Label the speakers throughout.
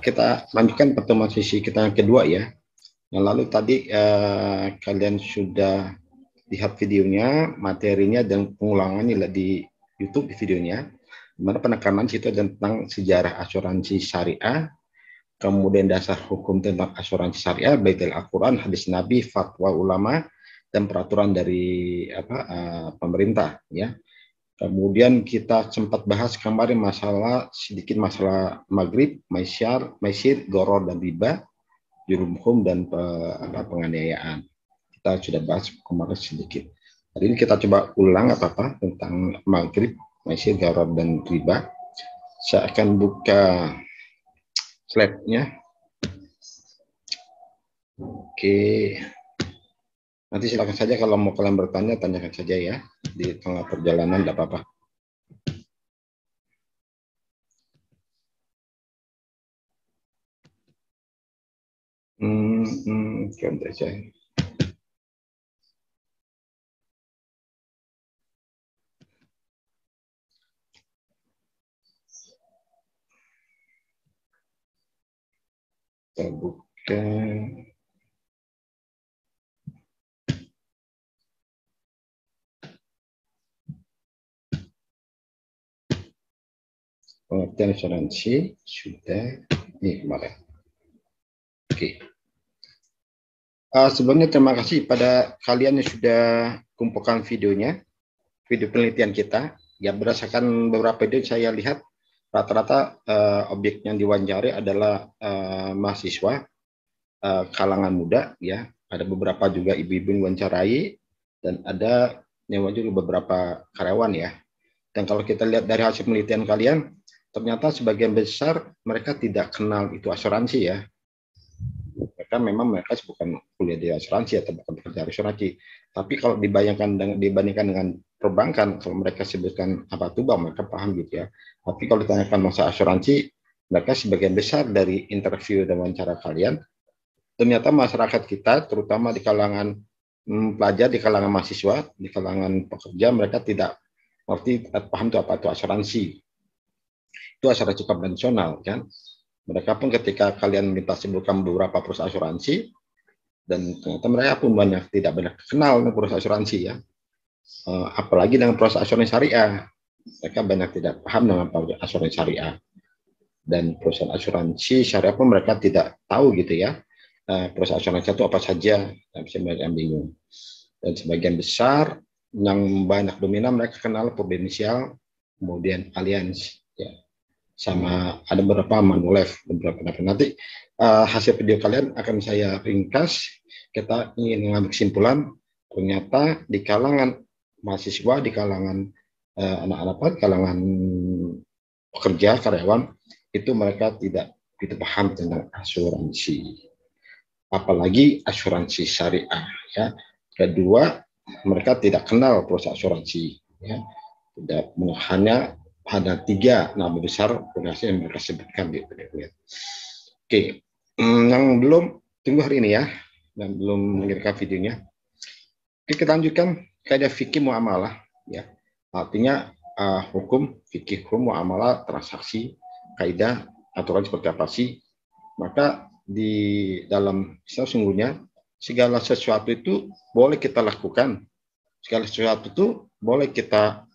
Speaker 1: kita lanjutkan pertemuan sesi kita yang kedua ya. Yang lalu tadi kalian sudah lihat videonya, materinya dan pengulangannya di YouTube di videonya. Dimana penekanan situ tentang sejarah asuransi syariah, kemudian dasar hukum tentang asuransi syariah, baik dari Al-Quran, hadis Nabi, fatwa ulama, dan peraturan dari pemerintah ya. Kemudian kita sempat bahas kemarin sedikit masalah maghrib, maisir, goror dan riba, jurumhum dan penganiayaan. Kita sudah bahas kemarin sedikit. Hari ini kita coba ulang tentang maghrib, maisir, goror dan riba. Saya akan buka slide-nya. Oke. Nanti silakan saja kalau mau kalian bertanya, tanyakan saja ya. Di tengah perjalanan tidak apa-apa. Contoh saya. Kita buka. Pengertian asuransi sudah ini kemarin. Oke. Sebelumnya terima kasih pada kalian yang sudah kumpulkan videonya, video penelitian kita. Ya berdasarkan beberapa video saya lihat rata-rata objek yang diwawancara adalah mahasiswa kalangan muda ya. Ada beberapa juga ibu-ibu yang wawancarai dan ada yang juga beberapa karyawan ya. Dan kalau kita lihat dari hasil penelitian kalian, ternyata sebagian besar mereka tidak kenal itu asuransi ya. Mereka bukan kuliah di asuransi atau bukan bekerja asuransi. Tapi kalau dibandingkan dengan perbankan, kalau mereka sebutkan apa itu bang, mereka paham gitu ya. Tapi kalau ditanyakan masa asuransi, mereka sebagian besar dari interview dan wawancara kalian, ternyata masyarakat kita, terutama di kalangan pelajar, di kalangan mahasiswa, di kalangan pekerja, mereka tidak paham itu apa itu asuransi. Itu asuransi konvensional kan. Mereka pun ketika kalian minta sebutkan beberapa perusahaan asuransi, dan ternyata mereka pun tidak banyak kenal dengan perusahaan asuransi ya. Apalagi dengan perusahaan asuransi syariah. Mereka banyak tidak paham dengan asuransi syariah. Dan perusahaan asuransi syariah pun mereka tidak tahu gitu ya. Perusahaan asuransi itu apa saja, bisa mereka bingung. Dan sebagian besar yang banyak dominan mereka kenal Prudential, kemudian Allianz ya. Sama ada beberapa Manulife, beberapa nanti hasil video kalian akan saya ringkas. Kita ingin mengambil kesimpulan ternyata di kalangan mahasiswa, di kalangan anak-anak, kalangan pekerja, karyawan itu mereka tidak begitu paham tentang asuransi, apalagi asuransi syariah ya. Kedua, mereka tidak kenal perusahaan asuransi ya. Tidak hanya ada 3 nama besar organisasi yang mereka sebutkan di video. Oke, yang belum tunggu hari ini ya, yang belum mengirimkan videonya. Oke, kita lanjutkan kaidah fikih muamalah ya. Artinya hukum fikih muamalah, transaksi, kaidah aturan seperti apa sih? Maka di dalam Islam sungguhnya segala sesuatu itu boleh kita lakukan, segala sesuatu itu boleh kita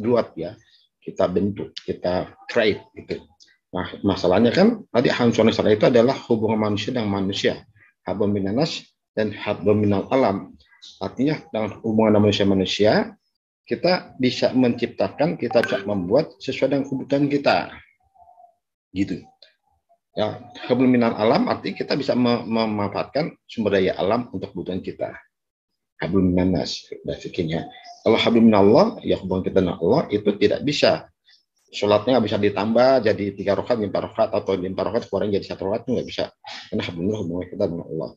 Speaker 1: buat ya, kita bentuk, kita create gitu. Nah, masalahnya kan tadi hancurnya syariah itu adalah hubungan manusia dengan manusia, hablum minanas dan hablum minal alam. Artinya dengan hubungan manusia kita bisa menciptakan, kita bisa membuat sesuai dengan kebutuhan kita, gitu. Ya, hablum minal alam artinya kita bisa memanfaatkan sumber daya alam untuk kebutuhan kita. Hablum minanas, fikirnya. Kalau hablum minallah, ya hubungan kita dengan Allah itu tidak bisa. Sholatnya nggak bisa ditambah jadi 3 rakaat, 5 rakaat atau 5 rakaat keluarin jadi 1 rakaat, itu nggak bisa. Karena hablum hubungan kita dengan Allah.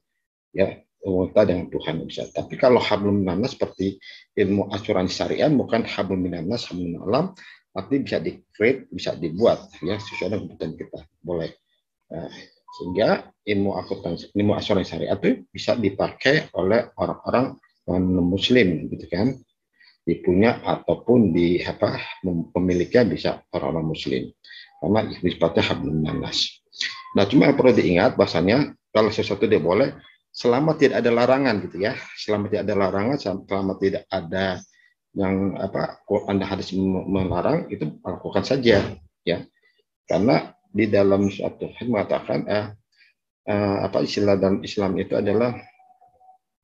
Speaker 1: Ya, hubungan kita dengan Tuhan bisa. Tapi kalau hablum minanas seperti ilmu asuransi syariah, bukan hablum minanas, hablum minalam, tapi bisa di-create, bisa dibuat ya sesuai dengan kebutuhan kita. Boleh. Nah, sehingga ilmu asuransi syariah itu bisa dipakai oleh orang-orang non-muslim gitu kan, dipunya ataupun pemiliknya bisa orang-orang muslim karena sifatnya hablum minanas. Nah, cuma yang perlu diingat bahasanya kalau sesuatu dia boleh selama tidak ada larangan gitu ya. Selama tidak ada larangan, selama tidak ada yang Quran dan hadis melarang, itu lakukan saja ya. Karena di dalam suatu hadis mengatakan istilah dalam Islam itu adalah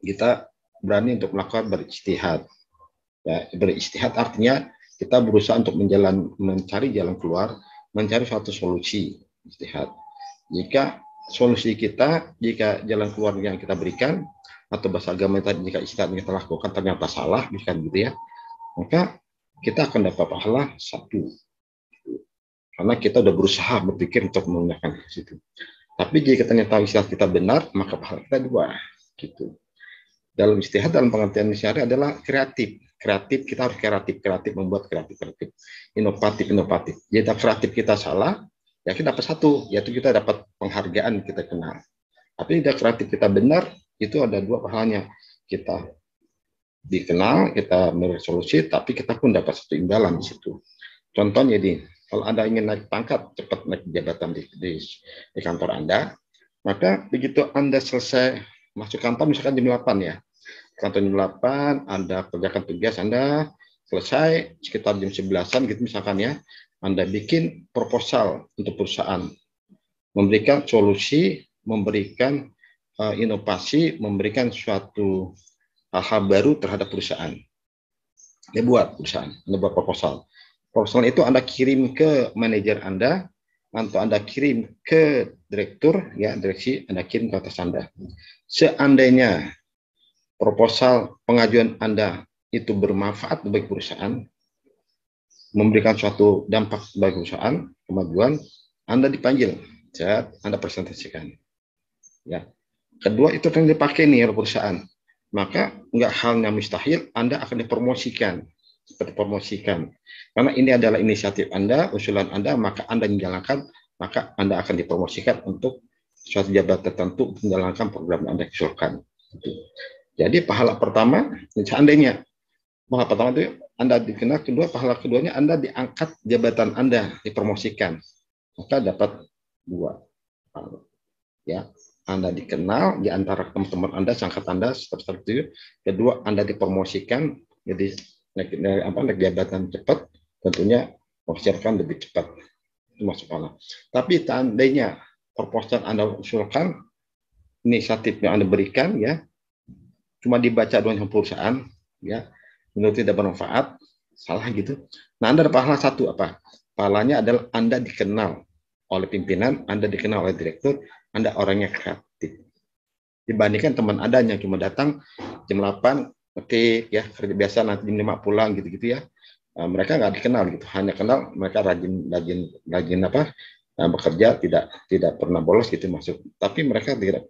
Speaker 1: kita berani untuk melakukan berijtihad. Ya, berijtihad artinya kita berusaha untuk mencari jalan keluar, mencari suatu solusi. Ijtihad. Jika solusi kita, jika jalan keluar yang kita berikan, atau bahasa agama tadi, jika ijtihad yang kita lakukan ternyata salah, bukan gitu ya, maka kita akan dapat pahala 1. Karena kita udah berusaha berpikir untuk menggunakan situ. Tapi jika ternyata ijtihad kita benar, maka pahala kita 2. Gitu. Dalam ijtihad dalam pengertian syariah adalah kreatif. Kreatif, kita harus kreatif membuat kreatif. Inovatif. Jika kreatif kita salah, ya kita dapat 1, yaitu kita dapat penghargaan, kita kenal. Tapi jika kreatif kita benar, itu ada 2 pahalanya. Kita dikenal, kita meresolusi, tapi kita pun dapat 1 imbalan di situ. Contohnya kalau Anda ingin naik pangkat, cepat naik jabatan di kantor Anda, maka begitu Anda selesai masuk kantor, misalkan jam 8 ya. Kantor jam 8, Anda kerjakan tugas Anda, selesai sekitar jam 11-an gitu misalkan ya, Anda bikin proposal untuk perusahaan, memberikan solusi, memberikan inovasi, memberikan suatu hal-hal baru terhadap perusahaan. Dia buat perusahaan, Anda buat proposal. Proposal itu Anda kirim ke manajer Anda, atau Anda kirim ke direktur, ya direksi, Anda kirim ke atas Anda. Seandainya proposal pengajuan Anda itu bermanfaat bagi perusahaan, memberikan suatu dampak bagi perusahaan, kemajuan, Anda dipanggil, Anda presentasikan. Ya. Kedua, itu akan dipakai oleh perusahaan. Maka nggak halnya mustahil, Anda akan dipromosikan. Seperti promosikan. Karena ini adalah inisiatif Anda, usulan Anda, maka Anda menjalankan, maka Anda akan dipromosikan untuk suatu jabatan tertentu untuk menjalankan program yang Anda usulkan. Jadi pahala pertama, seandainya pahala pertama itu Anda dikenal, kedua pahala keduanya Anda diangkat jabatan Anda, dipromosikan, maka dapat 2. Ya, Anda dikenal di antara teman-teman Anda, sangkat Anda seperti itu. Kedua, Anda dipromosikan, jadi naik jabatan cepat, tentunya menghasilkan lebih cepat. Itu masuk pahala. Tapi seandainya proposal Anda usulkan, inisiatif yang Anda berikan, ya, cuma dibaca doang sama perusahaan, ya, menurut tidak bermanfaat, salah gitu. Nah, Anda ada pahala 1 apa? Pahalanya adalah Anda dikenal oleh pimpinan, Anda dikenal oleh direktur, Anda orangnya kreatif. Dibandingkan teman Anda yang cuma datang jam 8, oke, ya kerja biasa, nanti jam 5 pulang gitu-gitu ya. Mereka nggak dikenal gitu, hanya kenal mereka rajin bekerja, tidak pernah bolos gitu masuk. Tapi mereka tidak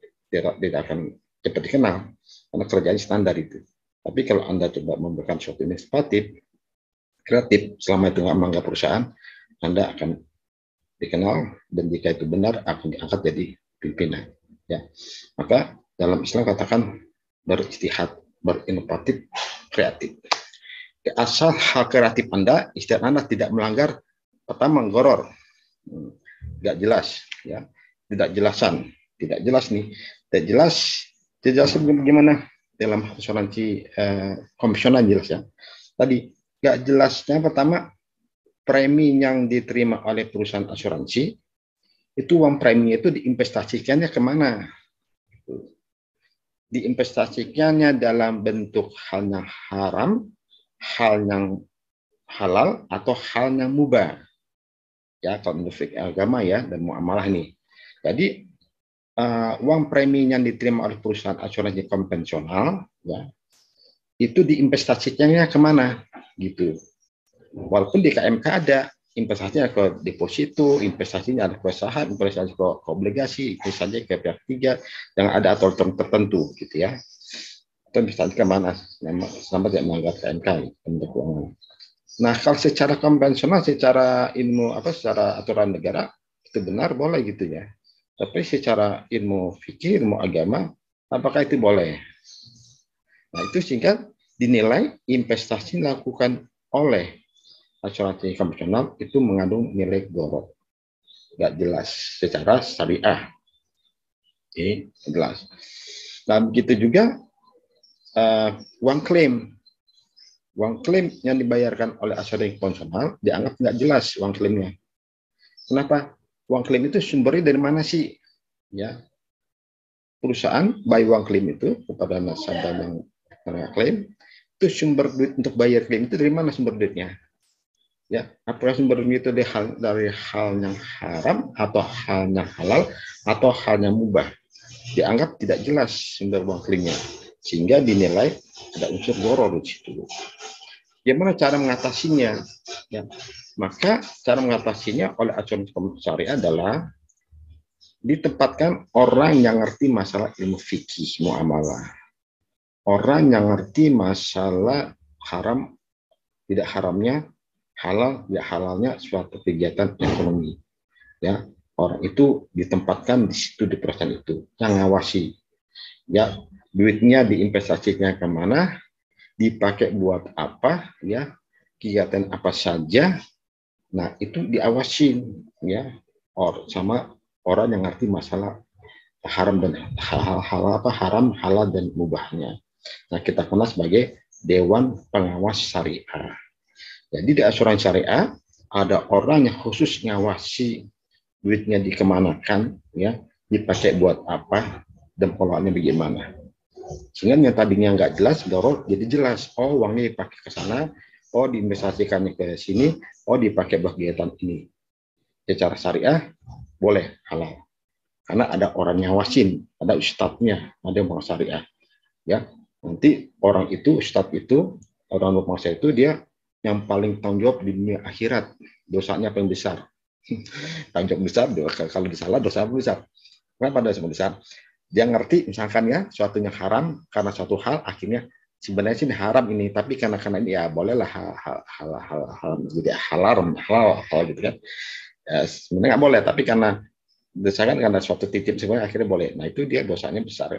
Speaker 1: akan cepat dikenal karena kerjanya standar itu. Tapi kalau Anda coba memberikan suatu inisiatif kreatif, selama itu nggak melanggar perusahaan, Anda akan dikenal, dan jika itu benar akan diangkat jadi pimpinan. Ya, maka dalam Islam katakan berijtihad, berinovatif, kreatif. Asal hal kreatif Anda, ijtihad Anda tidak melanggar, pertama goror, nggak jelas, ya, tidak jelas nih, tidak jelas bagaimana dalam asuransi konvensional jelas ya. Tadi nggak jelasnya pertama, premi yang diterima oleh perusahaan asuransi itu uang premi itu diinvestasikannya kemana? Diinvestasikannya dalam bentuk hal yang haram, hal yang halal, atau hal yang mubah. Ya, kalau menurut agama ya, dan muamalah ini. Jadi uang premi yang diterima oleh perusahaan asuransi konvensional, ya, itu diinvestasikannya kemana? Gitu. Walaupun di KMK ada investasinya ke deposito, investasinya ada ke saham, investasi ke obligasi, investasi ke pihak ketiga, yang ada aturan tertentu gitu ya. Itu investasi ke mana? Selama tidak melanggar KMK untuk keuangan. Nah, kalau secara konvensional, secara secara aturan negara itu benar, boleh gitu ya. Tapi secara ilmu fikih, ilmu agama, apakah itu boleh? Nah, itu sehingga dinilai investasi dilakukan oleh asuransi konvensional itu mengandung nilai goror. nggak jelas secara syariah. Oke, jelas. Nah, begitu juga uang klaim. Uang klaim yang dibayarkan oleh asuransi konvensional dianggap nggak jelas uang klaimnya. Kenapa? Uang klaim itu sumbernya dari mana sih? Ya, perusahaan bayar uang klaim itu kepada nasabah yang klaim, itu sumber duit untuk bayar klaim itu dari mana sumber duitnya? Ya, apakah sumber duit itu dari hal yang haram atau hal yang halal atau hal yang mubah? Dianggap tidak jelas sumber uang klaimnya, sehingga dinilai ada unsur gharar di situ. Bagaimana cara mengatasinya? Ya, maka cara mengatasinya oleh asuransi syariah adalah ditempatkan orang yang ngerti masalah ilmu fikih muamalah, orang yang ngerti masalah haram tidak haramnya, halal tidak halalnya suatu kegiatan ekonomi. Ya, orang itu ditempatkan di situ di perusahaan itu yang ngawasi. Ya, duitnya diinvestasinya kemana, dipakai buat apa, ya, kegiatan apa saja. Nah, itu diawasin, ya, sama orang yang ngerti masalah haram dan hal-hal apa haram, halal dan mubahnya. Nah, kita kenal sebagai Dewan Pengawas Syariah. Jadi di asuransi syariah ada orang yang khusus ngawasi duitnya dikemanakan, ya, dipakai buat apa, dan polanya bagaimana. Sehingga yang tadinya nggak jelas, dorong jadi jelas. Oh, uangnya dipakai ke sana, oh diinvestasikan ke sini, oh dipakai buat kegiatan ini. Secara syariah boleh halal. Karena ada orang ngawasin, ada ustadznya, ada yang pengawas syariah. Ya, nanti orang itu, ustadz itu, orang pengawas itu dia yang paling tanggung jawab di dunia akhirat. Dosanya paling besar. Tanggung jawab besar, kalau disalah dosa besar. Kenapa dosa besar? Dia ngerti misalkan ya suatu yang haram karena suatu hal akhirnya sebenarnya sih haram ini, tapi karena ini ya bolehlah hal jadi halal gitu kan. Ya, sebenarnya nggak boleh, tapi karena misalkan karena suatu titip sebenarnya akhirnya boleh. Nah, itu dia dosanya besar.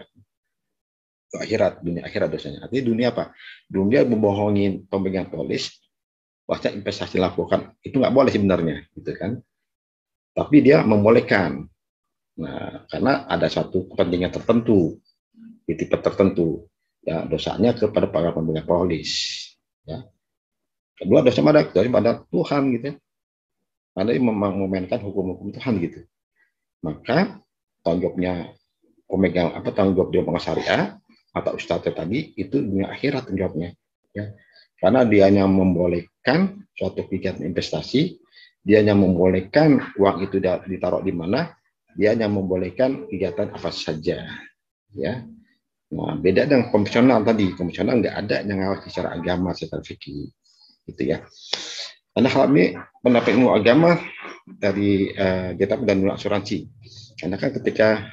Speaker 1: Akhirat, dunia akhirat dosanya. Artinya dunia apa? Dunia membohongin pemegang polis, bahkan investasi lakukan itu nggak boleh sebenarnya, gitu kan? Tapi dia membolehkan. Nah, karena ada suatu kepentingan tertentu, di tipe tertentu, ya dosanya kepada para pemegang polis. Ya. Kedua dosa pada Tuhan gitu. Ada yang memainkan hukum-hukum Tuhan gitu. Maka tanggung jawabnya pemegang tanggung jawab dia pengawas syariah atau ustadz tadi itu dunia akhirat tanggung jawabnya. Ya. Karena dia hanya membolehkan suatu kegiatan investasi, dia hanya membolehkan uang itu ditaruh di mana, dia hanya membolehkan kegiatan apa saja, ya. Nah, beda dengan konvensional tadi. Konvensional nggak ada yang ngawasi secara agama, secara fikih, gitu ya. Karena hal ini pendapat ilmu agama dari kita dan asuransi. Karena kan ketika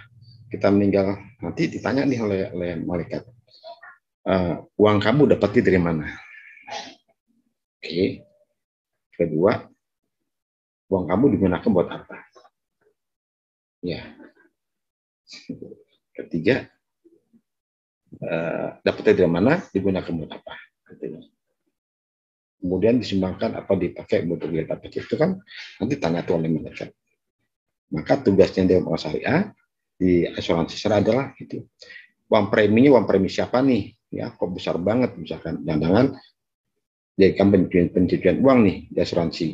Speaker 1: kita meninggal nanti ditanya nih oleh malaikat, uang kamu dapatnya dari mana? Oke. Kedua, uang kamu digunakan buat apa? Ya. Ketiga, dapatnya dari mana, digunakan buat apa? Kemudian disumbangkan apa dipakai untuk kegiatan apa itu kan nanti tanya tuh oleh malaikat. Maka tugasnya dia pengawas syariah di asuransi syariah adalah itu. Uang premi siapa nih? Ya, kok besar banget misalkan jangan jadikan pencucian uang nih di asuransi.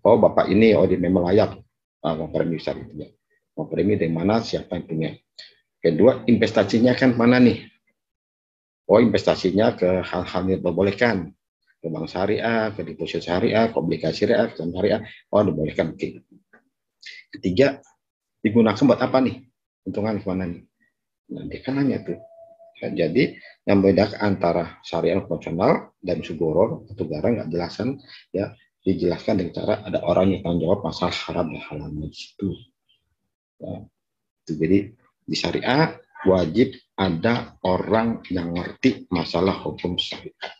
Speaker 1: Oh, Bapak ini dia memang layak uang premi besar itu ya. Uang premi dari mana, siapa yang punya. Kedua, investasinya kan mana nih? Oh, investasinya ke hal-hal yang diperbolehkan. Ke bank syariah, ke deposit syariah, ke obligasi syariah, ke syariah. Oh, dibolehkan. Oke. Ketiga, digunakan buat apa nih? Untungan kemana nih? Nah, dia kan nanya tuh. Nah, jadi yang beda antara syariah konvensional dan sugoro atau garang nggak jelasan ya, dijelaskan dengan cara ada orang yang tanggung jawab masalah haram dan halalnya di situ. Ya, itu jadi di syariah wajib ada orang yang ngerti masalah hukum syariah,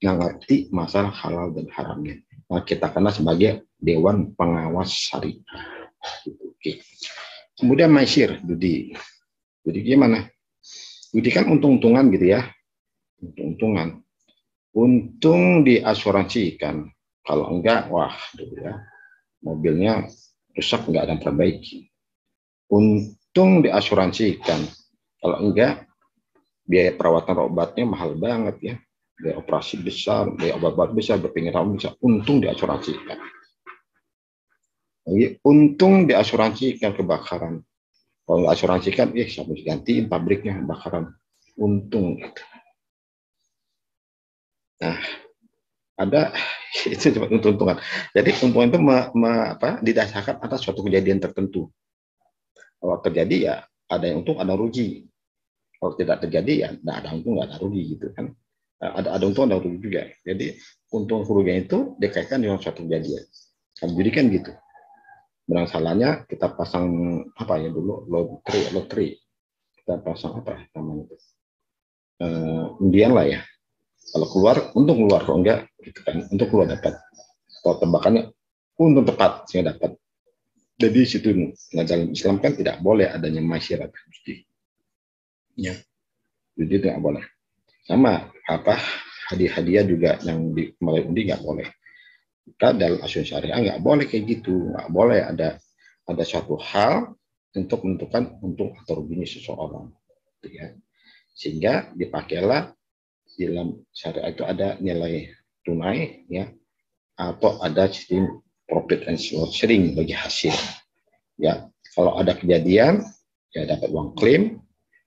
Speaker 1: yang ngerti masalah halal dan haramnya. Nah, kita kenal sebagai Dewan Pengawas Syariah. Oke. Kemudian maisir, judi. Judi gimana? Judi kan untung-untungan gitu ya. Untung-untungan. Untung diasuransikan. Kalau enggak, wah, gitu ya. Mobilnya rusak nggak akan perbaiki. Untung diasuransikan. Kalau enggak, biaya perawatan obatnya mahal banget ya. Biaya operasi besar, biaya obat-obat besar, berpinggir besar. Untung diasuransikan. Jadi, untung diasuransikan kebakaran. Kalau nggak asuransikan, siapa gantiin pabriknya kebakaran. Untung. Nah, ada itu cuma untung-untungan. Jadi untungan itu didasarkan atas suatu kejadian tertentu. Kalau terjadi ya ada yang untung, ada rugi. Kalau tidak terjadi ya nggak ada untung, nggak ada rugi gitu kan. Ada untung, ada rugi juga. Jadi untung kerugian itu dikaitkan dengan suatu kejadian. Kan jadi kan gitu. Benang salahnya kita pasang apa ya dulu lotre. Kita pasang apa namanya itu? Undian lah ya. Kalau keluar untung keluar, kalau enggak gitu kan. Untuk keluar dapat. Kalau tebakannya untung tepat sehingga dapat. Jadi situ dalam Islam kan tidak boleh adanya masyarakat ya, jadi tidak boleh. Sama hadiah-hadiah juga yang mulai undi nggak boleh. Kita dalam asuransi syariah nggak boleh kayak gitu, nggak boleh ada suatu hal untuk menentukan untung atau ruginya seseorang, gitu ya. Sehingga dipakailah dalam syariah itu ada nilai tunai ya, atau ada sistem profit and loss sharing bagi hasil. Ya, kalau ada kejadian ya dapat uang klaim.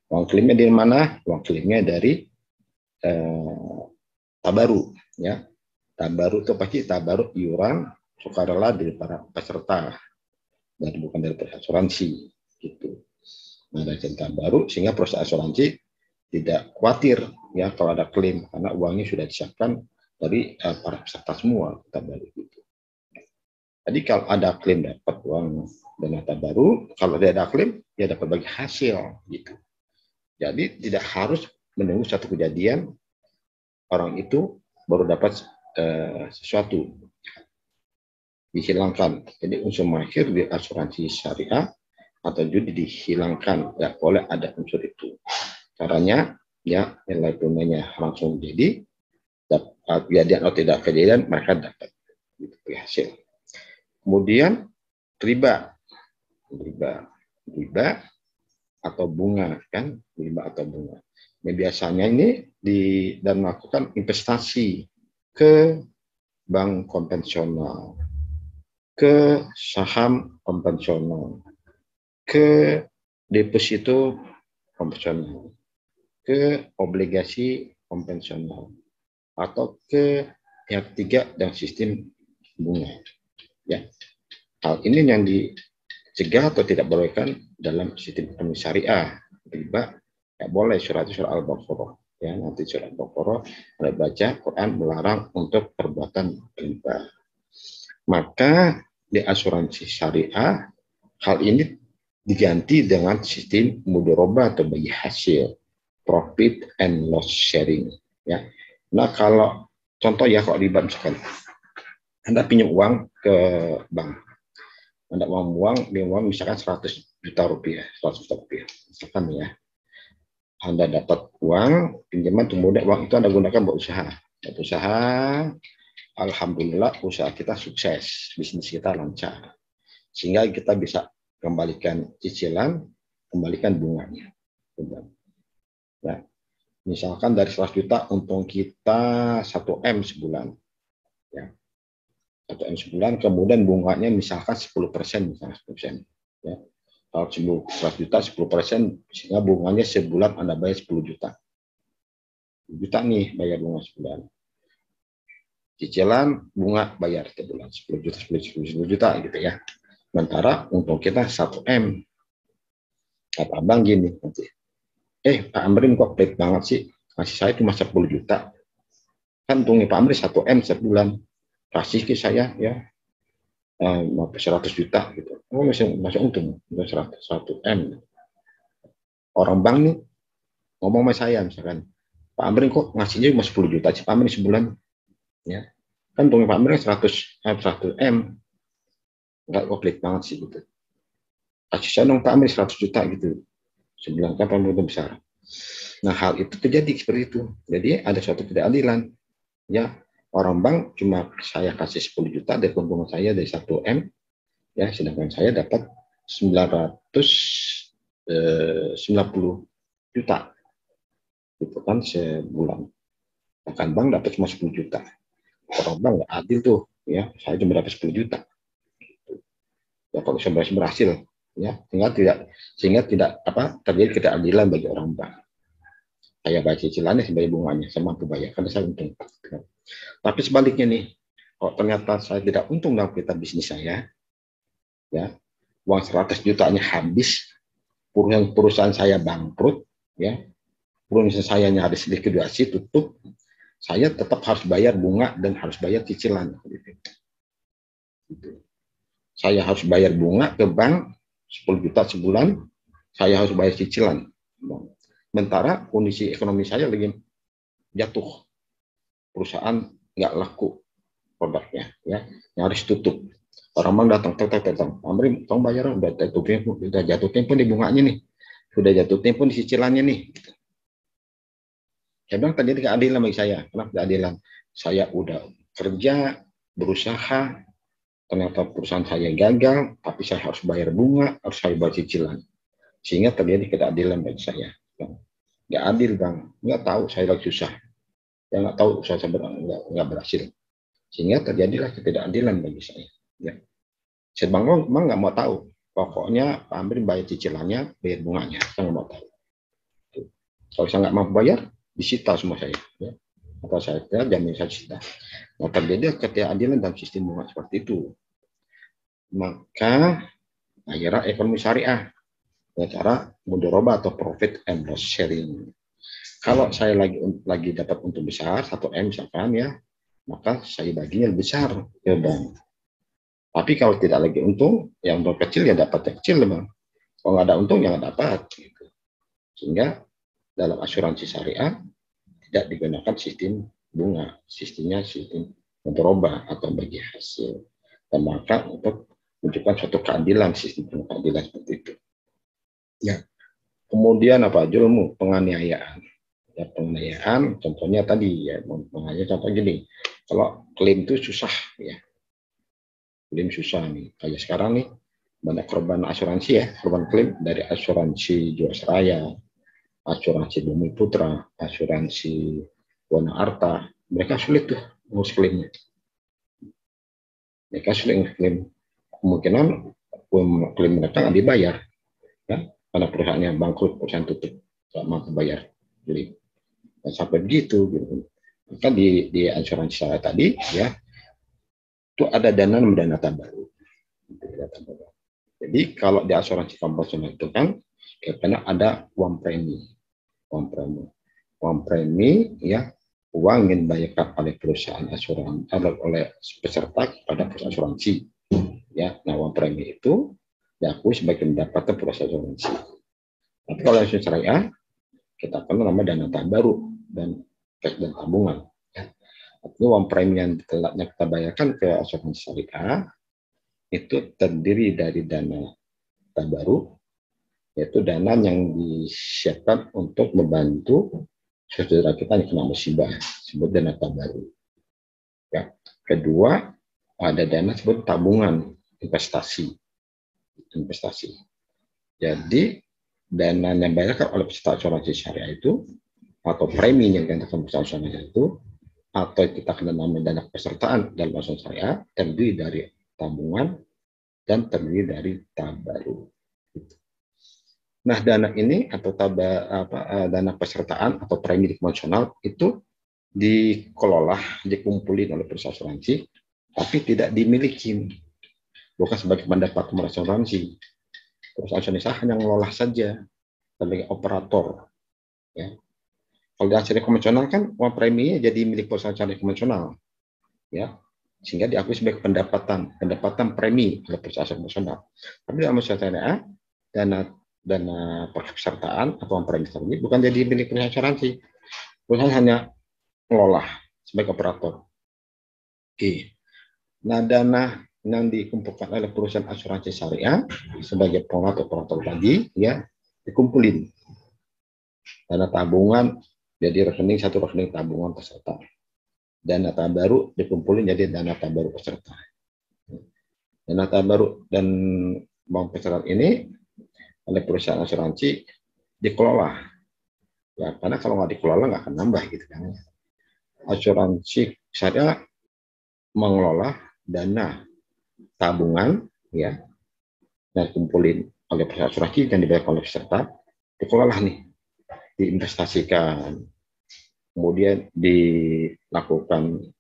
Speaker 1: Uang klaimnya dari mana? Uang klaimnya dari tabaru ya. Tabaru itu pasti tabaru iuran sukarela dari para peserta dan bukan dari asuransi gitu. Nah, dari tabaru sehingga proses asuransi tidak khawatir ya kalau ada klaim karena uangnya sudah disiapkan dari para peserta semua tabaru gitu. Jadi kalau ada klaim dapat uang dana tabaru, kalau tidak ada klaim ya dapat bagi hasil gitu. Jadi tidak harus menunggu satu kejadian orang itu baru dapat sesuatu, dihilangkan. Jadi unsur mahir di asuransi syariah atau judi dihilangkan, nggak boleh ada unsur itu. Caranya ya nilai tunainya langsung jadi, kejadian atau tidak kejadian mereka dapat gitu, hasil. Kemudian riba atau bunga kan, riba atau bunga. Nah, biasanya ini dan melakukan investasi ke bank konvensional, ke saham konvensional, ke deposito konvensional, ke obligasi konvensional, atau ke pihak ketiga dan sistem bunga. Ya, hal ini yang dicegah atau tidak bolehkan dalam sistem ekonomi syariah. Riba tidak boleh. Surat Al-Baqarah ya, nanti surat Al-Baqarah ada baca Quran melarang untuk perbuatan riba. Maka di asuransi syariah hal ini diganti dengan sistem mudharabah atau bagi hasil, profit and loss sharing ya. Nah, kalau contoh ya, kalau riba misalkan Anda pinjam uang ke bank, Anda uang misalkan 100 juta rupiah, misalkan ya. Anda dapat uang pinjaman, kemudian uang itu Anda gunakan buat usaha. Alhamdulillah usaha kita sukses, bisnis kita lancar, sehingga kita bisa kembalikan cicilan, kembalikan bunganya. Ya. Misalkan dari 100 juta untung kita 1M sebulan. Ya. 1M sebulan, kemudian bunganya misalkan 10%, misalnya 10%. Ya. Kalau 100 juta 10%, sehingga bunganya sebulan Anda bayar 10 juta. 10 juta nih bayar bunga sebulan. Cicilan bunga bayar setiap bulan 10 juta, 10 juta gitu ya. Sementara untung kita 1M. Kata abang gini nanti, Pak Amrin kok pelit banget sih, kasih saya cuma 10 juta. Kan untungnya Pak Amrin 1M sebulan. Kasih ke saya ya 100 juta gitu. Oh, masih untung 100M. Orang bank nih ngomong sama saya misalkan, Pak Amrin kok ngasihnya cuma 10 juta sih Pak Amrin sebulan. Ya. Kan untungnya Pak Amrin 100M. Enggak, kok pelit banget sih gitu. Kasih saya dong Pak Amrin 100 juta gitu. Sebulan kan paling besar. Nah, hal itu terjadi seperti itu. Jadi ada suatu ketidakadilan. Ya, orang bank cuma saya kasih 10 juta dari keuntungan saya dari 1M, ya, sedangkan saya dapat 990 juta gitu kan sebulan. Bahkan bank dapat cuma 10 juta. Orang bank nggak adil tuh, ya, saya cuma dapat 10 juta. Ya kalau saya berhasil, ya, sehingga tidak apa terjadi ketidakadilan bagi orang bank. Saya bayar cicilannya sebagai bunganya, saya mampu bayar karena saya untung. Tapi sebaliknya nih, kalau ternyata saya tidak untung dalam kita bisnis saya, ya, uang 100 jutanya habis, perusahaan saya bangkrut, ya, perusahaan saya harus likuidasi tutup, saya tetap harus bayar bunga dan harus bayar cicilan. Saya harus bayar bunga ke bank 10 juta sebulan, saya harus bayar cicilan. Sementara kondisi ekonomi saya lagi jatuh, perusahaan nggak laku produknya, ya, yang harus tutup. Orang bank datang, Amri, tolong bayar, udah jatuh tempo di bunganya nih, sudah jatuh tempo di cicilannya nih. Saya bilang tadi keadilan bagi saya. Kenapa keadilan? Saya udah kerja, berusaha, ternyata perusahaan saya gagal, tapi saya harus bayar bunga, harus saya bayar cicilan. Sehingga terjadi keadilan bagi saya. Nggak adil, Bang. Nggak tahu saya lagi susah. Ya, nggak tahu usaha saya nggak berhasil. Sehingga terjadilah ketidakadilan bagi saya. Ya. Saya Bang nggak mau tahu. Pokoknya Pak Amir bayar cicilannya, bayar bunganya. Saya nggak mau tahu. Kalau saya nggak mampu bayar, disita semua saya. Ya. Atau saya jamin saya disita. Nah, terjadi ketidakadilan dalam sistem bunga seperti itu. Maka akhirnya ekonomi syariah dengan cara mudoroba atau profit and loss sharing. Kalau saya lagi dapat untung besar 1M misalkan, ya, maka saya baginya lebih besar ya Bang. Tapi kalau tidak lagi untung, yang untung kecil ya dapat kecil Bang. Kalau nggak ada untung ya nggak dapat. Gitu. Sehingga dalam asuransi syariah tidak digunakan sistem bunga, sistemnya sistem mudoroba atau bagi hasil. Dan maka untuk menunjukkan suatu keadilan, sistem keadilan seperti itu. Ya. Kemudian apa? Julmu, penganiayaan. Ya, penganiayaan, contohnya tadi ya, menganiaya contoh gini. Kalau klaim itu susah, ya. Klaim susah nih. Kayak sekarang nih, banyak korban asuransi ya, korban klaim dari asuransi Jiwasraya, asuransi Bumi Putra, asuransi Wana Arta. Mereka sulit tuh ngurus klaimnya. Mereka sulit klaim. Kemungkinan klaim mereka nggak dibayar, ya, karena perusahaannya bangkrut, perusahaan tutup, nggak mampu bayar. Jadi sampai begitu, gitu. Maka di asuransi saya tadi, ya, itu ada dana tabaru. Jadi kalau di asuransi konvensional itu kan, karena ada uang premi, uang premi, ya, uang yang dibayarkan oleh perusahaan asuransi, oleh peserta kepada perusahaan asuransi, ya. Nah, uang premi itu diakui sebagai pendapatan perusahaan asuransi. Tapi kalau asuransi syariah, kita kenal nama dana tabaru dan tabungan. Itu uang premi yang kita bayarkan ke asuransi syariah itu terdiri dari dana tabaru, yaitu dana yang disiapkan untuk membantu saudara kita yang kena musibah, sebut dana tabaru. Ya. Kedua, ada dana sebut tabungan investasi. Jadi dana yang dibayarkan oleh peserta asuransi syariah itu, atau premi yang dikenakan peserta asuransi syariah itu, atau kita kenal namanya dana pesertaan dalam asuransi syariah, terdiri dari tabungan dan terdiri dari tabaru. Nah, dana ini atau dana pesertaan atau premi konvensional itu dikelola, dikumpulin oleh perusahaan asuransi, tapi tidak dimiliki, bukan sebagai pendapatan asuransi. Perusahaan asuransi hanya mengelola saja sebagai operator. Ya. Kalau di asuransi konvensional kan uang preminya jadi milik perusahaan asuransi konvensional, ya, sehingga diakui sebagai pendapatan premi oleh perusahaan konvensional. Tapi dalam asuransi syariah, dana pesertaan atau uang premi ini bukan jadi milik perusahaan asuransi. Perusahaan hanya mengelola sebagai operator. Oke. Nah, dana yang dikumpulkan oleh perusahaan asuransi syariah sebagai operator tadi, ya, dikumpulin. Dana tabungan jadi satu rekening tabungan peserta. Dana tabaru dikumpulin jadi dana tabaru peserta. Dana tabaruk dan uang pesangon ini oleh perusahaan asuransi dikelola. Ya, karena kalau nggak dikelola nggak akan nambah gitu kan. Asuransi saya mengelola dana tabungan ya dan kumpulin oleh perusahaan asuransi dan dibayar oleh peserta, dikelola nih, diinvestasikan, kemudian dilakukan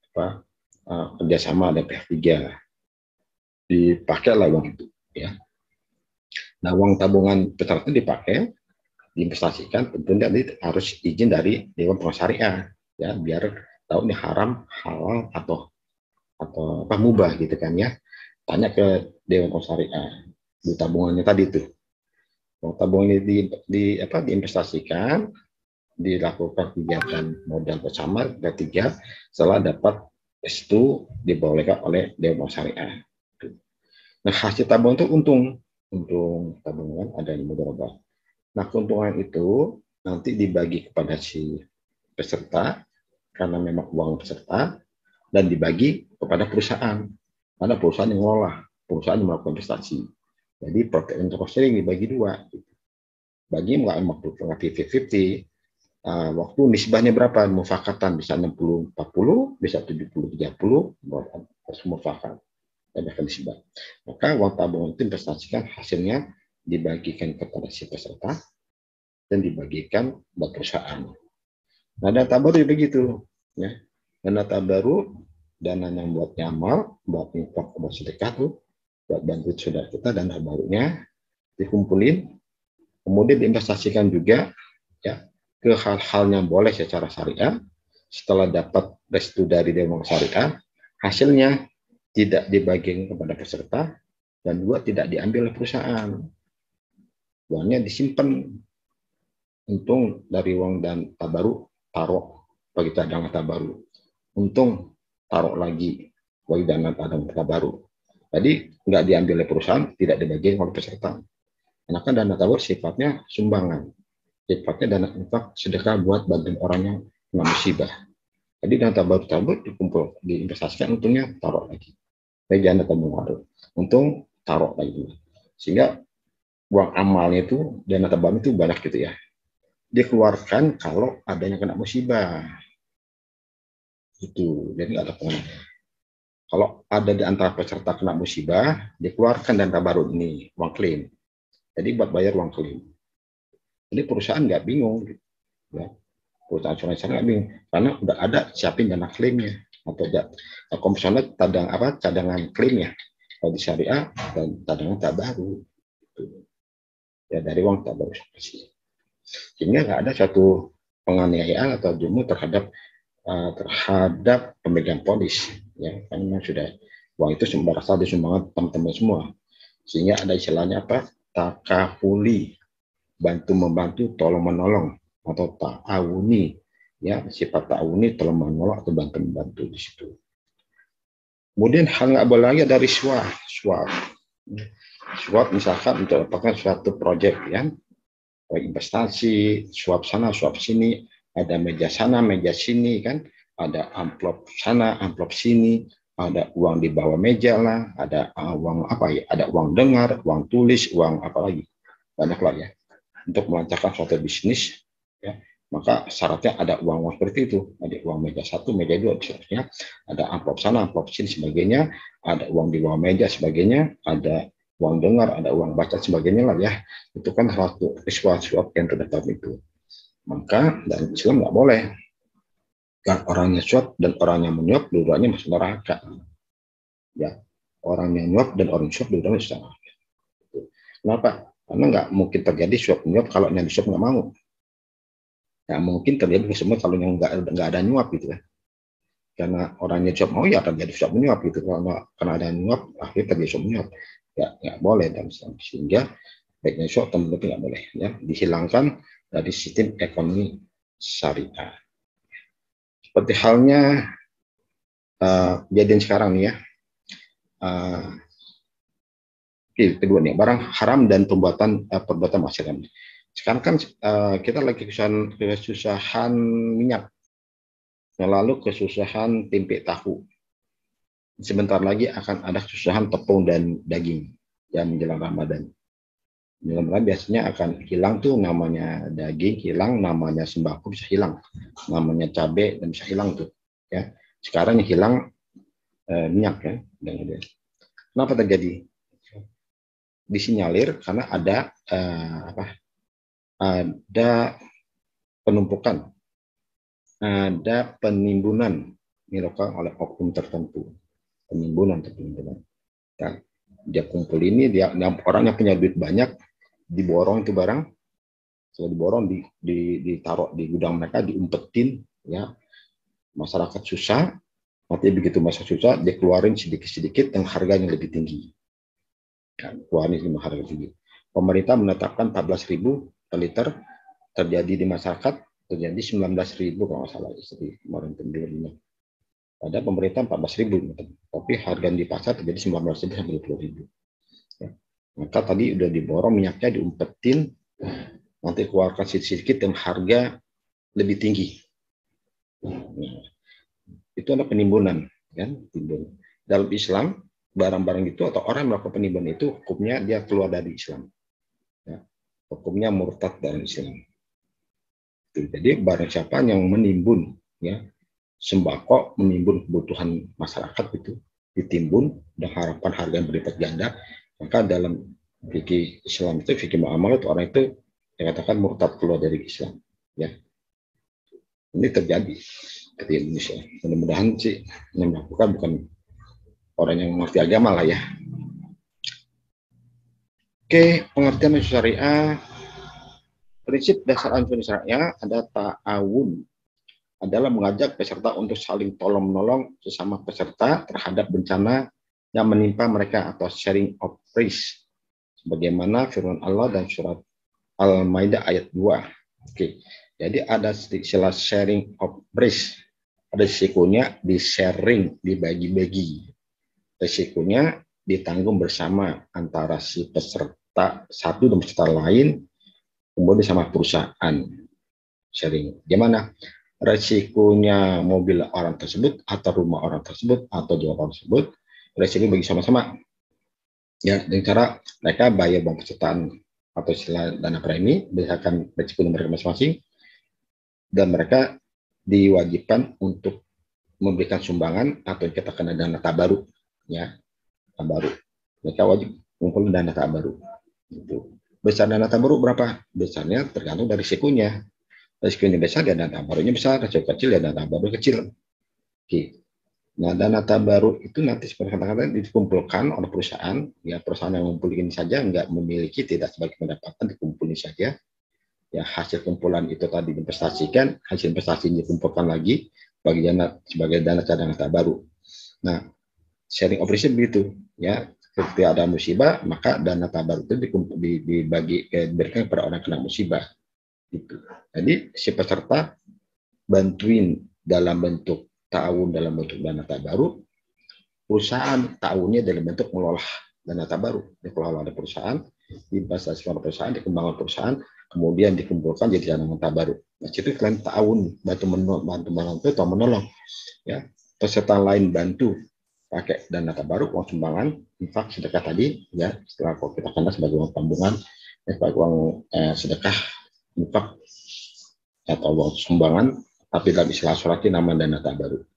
Speaker 1: kerjasama dengan pihak ketiga, dipakailah uang itu ya. Nah, uang tabungan peserta dipakai, diinvestasikan, tentunya harus izin dari Dewan Pengawas Syariah ya, biar tahu ini haram, halal atau apa mubah gitu kan ya. Tanya ke Dewan Pengawas Syariah di tabungannya tadi itu. Uang tabungan ini diinvestasikan, dilakukan kegiatan modal bersama ketiga setelah dapat restu dibolehkan oleh Dewan Pengawas Syariah. Nah, hasil tabungan itu untung tabungan ada yang mudharabah. Nah, keuntungan itu nanti dibagi kepada si peserta karena memang uang peserta dan dibagi kepada perusahaan. Karena perusahaan yang mengelola, perusahaan yang melakukan investasi. Jadi profit and cost sharing dibagi dua. Bagi nggak waktu 50-50, waktu nisbahnya berapa? Mufakatan bisa 60-40, bisa 70-30, harus mufakat. Ada nisbah. Maka uang tabungan itu investasikan hasilnya dibagikan kepada si peserta dan dibagikan buat perusahaan. Nah, dana baru begitu, ya. Dana baru, dana yang buat nyamal, buat infak, buat sedekah tuh, buat bantu saudara kita, dana barunya dikumpulin, kemudian diinvestasikan juga, ya, ke hal-hal yang boleh secara syariah. Setelah dapat restu dari Dewan Syariah, hasilnya tidak dibagikan kepada peserta dan dua tidak diambil oleh perusahaan. Uangnya disimpan. Untung dari uang dan tabaru taruh bagi cadangan tabaru. Untung taruh lagi bagi dana cadangan tabaru. Jadi nggak diambil oleh perusahaan, tidak dibagi oleh peserta. Karena kan dana tabaru sifatnya sumbangan, sifatnya dana infak sedekah buat bantuan orang yang kena musibah. Jadi dana tabaru dikumpul, diinvestasikan, untungnya taruh lagi. Bagi dana tabaru, untung taruh lagi. Sehingga uang amalnya itu, dana tabaru itu banyak gitu ya, dikeluarkan kalau adanya kena musibah. Itu jadi ada pengenaan. Kalau ada di antara peserta kena musibah, dikeluarkan dana baru ini uang klaim. Jadi buat bayar uang klaim. Jadi perusahaan nggak bingung, gitu, ya. Perusahaan asuransi nggak bingung karena udah ada siapin dana klaimnya atau komisioner cadangan klaimnya kalau di syariah dan cadangan tak baru. Gitu. Ya dari uang tak baru sehingga nggak ada satu penganiayaan atau demo terhadap pemegang polis, ya karena sudah uang itu berasal dari sumbangan teman-teman semua, sehingga ada istilahnya apa, takafuli, bantu membantu, tolong menolong atau ta'awuni, ya sifat ta'awuni, tolong menolong atau bantu membantu di situ. Kemudian hal nggak boleh lagi dari suap misalkan untuk apakah suatu proyek ya, investasi, suap sana, suap sini, ada meja sana, meja sini kan, ada amplop sana, amplop sini, ada uang di bawah meja lah, ada uang apa ya, ada uang dengar, uang tulis, uang apa lagi, banyak lah ya. Untuk melancarkan suatu bisnis, ya, maka syaratnya ada uang seperti itu, ada uang meja satu, meja dua, seterusnya, ada amplop sana, amplop sini, sebagainya, ada uang di bawah meja, sebagainya, ada uang dengar, ada uang baca, sebagainya lah ya. Itu kan suatu suap yang terdapat itu. Maka dan Islam nggak boleh. Kan orangnya suap dan orang yang menyuap dua-duanya masuk neraka. Ya, orang yang nyuap dan orang suap dua-duanya masuk neraka. Kenapa? Karena nggak mungkin terjadi suap menyuap kalau yang disuap nggak mau. Nggak mungkin terjadi semua kalau yang nggak ada nyuap gitu kan. Karena orangnya suap mau ya akan jadi suap menyuap gitu. Karena ada nyuap akhirnya terjadi suap menyuap. Ya nggak boleh dan sehingga baiknya short term tapi nggak boleh ya, dihilangkan dari sistem ekonomi syariah. Seperti halnya kejadian sekarang nih ya, kedua nih, barang haram dan perbuatan maksiat. Sekarang kan kita lagi kesusahan minyak, lalu kesusahan tempe tahu sebentar lagi akan ada kesusahan tepung dan daging yang menjelang Ramadan. Menjelang Ramadan biasanya akan hilang tuh namanya daging, hilang namanya sembako bisa hilang, namanya cabai dan bisa hilang tuh. Ya, sekarang yang hilang minyak ya. Kenapa terjadi? Disinyalir karena ada penumpukan, ada penimbunan dilakukan oleh oknum tertentu, penimbunan. Ya, dia kumpul ini, dia orang yang punya duit banyak, diborong itu barang, setelah diborong ditaruh di gudang mereka, diumpetin, ya masyarakat susah, nanti begitu masa susah dia keluarin sedikit-sedikit yang harganya lebih tinggi. Ya, keluarin harga tinggi. Pemerintah menetapkan 14.000 per liter, terjadi di masyarakat terjadi 19.000 kalau nggak salah kemarin penjualannya. Pada pemerintah 14.000, tapi harga di pasar terjadi 19.000 sampai 20.000. Ya. Maka tadi udah diborong minyaknya, diumpetin, nanti keluarkan sedikit-sedikit yang harga lebih tinggi. Nah, itu ada penimbunan, kan? Dalam Islam, barang-barang itu atau orang yang melakukan penimbunan itu hukumnya dia keluar dari Islam. Ya. Hukumnya murtad dalam Islam. Jadi barang siapa yang menimbun, ya sembako, menimbun kebutuhan masyarakat itu ditimbun dengan harapan harga yang berlipat ganda, maka dalam fikih Islam itu, fikih muamalah, orang itu dikatakan murtad, keluar dari Islam. Ya, ini terjadi di Indonesia. Mudah-mudahan sih yang melakukan bukan orang yang mengerti agama lah ya. Oke, pengertian syariah. Prinsip dasar anjuran syariah ada ta'awun, adalah mengajak peserta untuk saling tolong-menolong sesama peserta terhadap bencana yang menimpa mereka, atau sharing of risk. Sebagaimana firman Allah dan surat Al-Maidah ayat 2. Oke. Jadi ada istilah sharing of risk. Ada risikonya di-sharing, dibagi-bagi. Risikonya ditanggung bersama antara si peserta satu dan peserta lain, kemudian sama perusahaan. Sharing. Gimana? Resikonya mobil orang tersebut atau rumah orang tersebut atau jalan orang tersebut, resiko bagi sama-sama. Ya, dengan cara mereka bayar uang pesertaan atau istilah dana premi berdasarkan resiko mereka masing-masing, dan mereka diwajibkan untuk memberikan sumbangan atau kita kena dana tabaruk, ya tabaruk. Mereka wajib mengumpulkan dana tabaruk. Itu. Besar dana tabaruk berapa? Besarnya tergantung dari risikonya. Risikonya besar, dana tabaruknya besar. Risiko kecil, dana tabaruk kecil. Oke. Nah, dana tabaruk itu nanti seperti kata-kata dikumpulkan oleh perusahaan. Ya, perusahaan yang mengumpulkan saja nggak memiliki, tidak sebagai pendapatan, dikumpulkan saja. Ya, hasil kumpulan itu tadi diinvestasikan, hasil investasinya dikumpulkan lagi sebagai dana cadangan tabaruk. Nah, sharing of risk begitu. Ya, ketika ada musibah, maka dana tabaruk itu diberikan kepada orang yang kena musibah. Gitu. Jadi si peserta bantuin dalam bentuk ta'awun, dalam bentuk dana tabaruk, perusahaan ta'awunnya dalam bentuk mengelola dana tabaruk, dikelola oleh perusahaan, diinvestasikan oleh perusahaan, dikembangkan perusahaan, kemudian dikumpulkan jadi dana tabaruk. Nah, itu kalian ta'awun, bantu atau menolong. Ya, peserta lain bantu pakai dana tabaruk, uang sumbangan, infak, sedekah tadi, ya setelah kita kenal sebagai uang tabungan, sebagai uang sedekah, infak atau uang sumbangan, tapi dalam istilah syar'i nama dana tabaruk.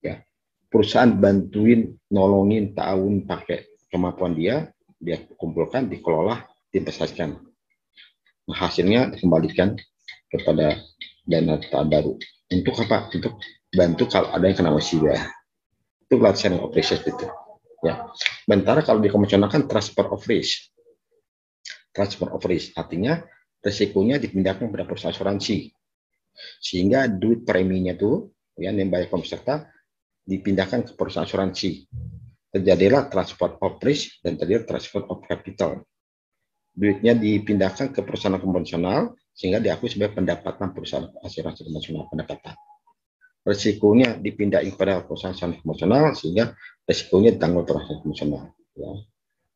Speaker 1: Ya, perusahaan bantuin, nolongin, ta'awun pakai kemampuan dia kumpulkan, dikelola, diinvestasikan. Nah, hasilnya dikembalikan kepada dana tabaruk. Untuk apa? Untuk bantu kalau ada yang kena musibah. Itu sharing of risk itu. Ya. Sementara kalau dikonvensionalkan transfer of risk. Transfer of risk artinya resikonya dipindahkan kepada perusahaan asuransi, sehingga duit preminya itu ya yang bayar peserta dipindahkan ke perusahaan asuransi. Terjadilah transfer of risk dan terjadi transfer of capital. Duitnya dipindahkan ke perusahaan konvensional sehingga diakui sebagai pendapatan perusahaan asuransi konvensional, pendapatan. Resikonya dipindahin kepada perusahaan konvensional sehingga resikonya ditanggung perusahaan konvensional. Ya.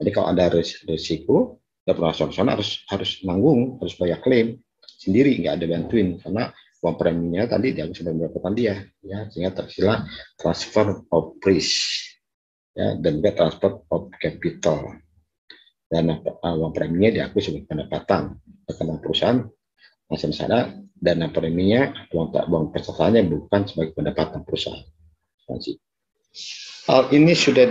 Speaker 1: Jadi kalau ada resiko, ya perusahaan konvensional harus nanggung, harus bayar klaim sendiri, nggak ada bantuin karena uang preminya tadi dianggap sebagai pendapatan dia, ya sehingga tersilah transfer of risk. ya, dan juga transfer of capital. Dana uang preminya diakui sebagai pendapatan rekening perusahaan masih sana, dana preminya uang pesertanya bukan sebagai pendapatan perusahaan. Hal ini sudah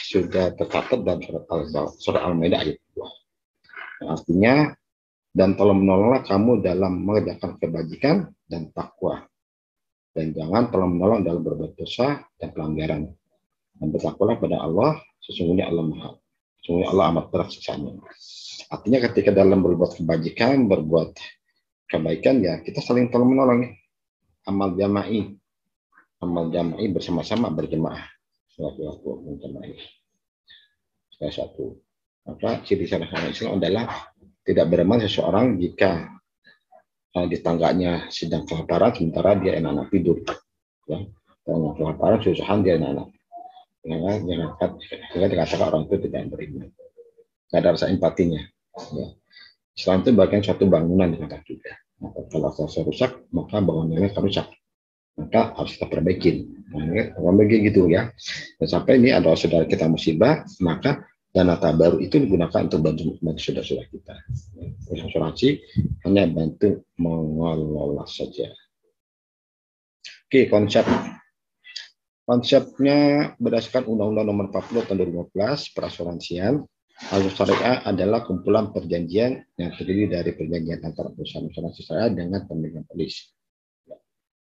Speaker 1: sudah tercatat dalam surat Al-Maidah ayat 2. Artinya, dan tolong menolonglah kamu dalam mengerjakan kebajikan dan takwa, dan jangan tolong menolong dalam berbuat dosa dan pelanggaran. Dan bertakwalah pada Allah, sesungguhnya Allah amat berat siksanya. Artinya ketika dalam berbuat kebajikan, berbuat kebaikan, ya kita saling tolong menolong. Amal jama'i bersama-sama berjemaah. Salah satu. Maka ciri salah Islam adalah tidak beramal seseorang jika di tangganya sedang kelaparan sementara dia enak-enak tidur. Ya. Kalau kelaparan susahan dia enak-enak. Jangan dikatakan orang itu tidak beriman. Tidak ada rasa empatinya. Ya. Islam itu bagian suatu bangunan dikatakan juga. Maka kalau selesai rusak, maka bangunannya akan rusak. Maka harus kita perbaikin. Gitu ya. Dan sampai ini ada saudara kita musibah, maka dana tabaruk itu digunakan untuk bantu saudara-saudara kita. Asuransi hanya bantu mengelola saja. Oke, konsepnya berdasarkan Undang-Undang Nomor 40 Tahun 2015 Perasuransian. Asuransi syariah adalah kumpulan perjanjian yang terdiri dari perjanjian antara perusahaan asuransi syariah dengan pemegang polis.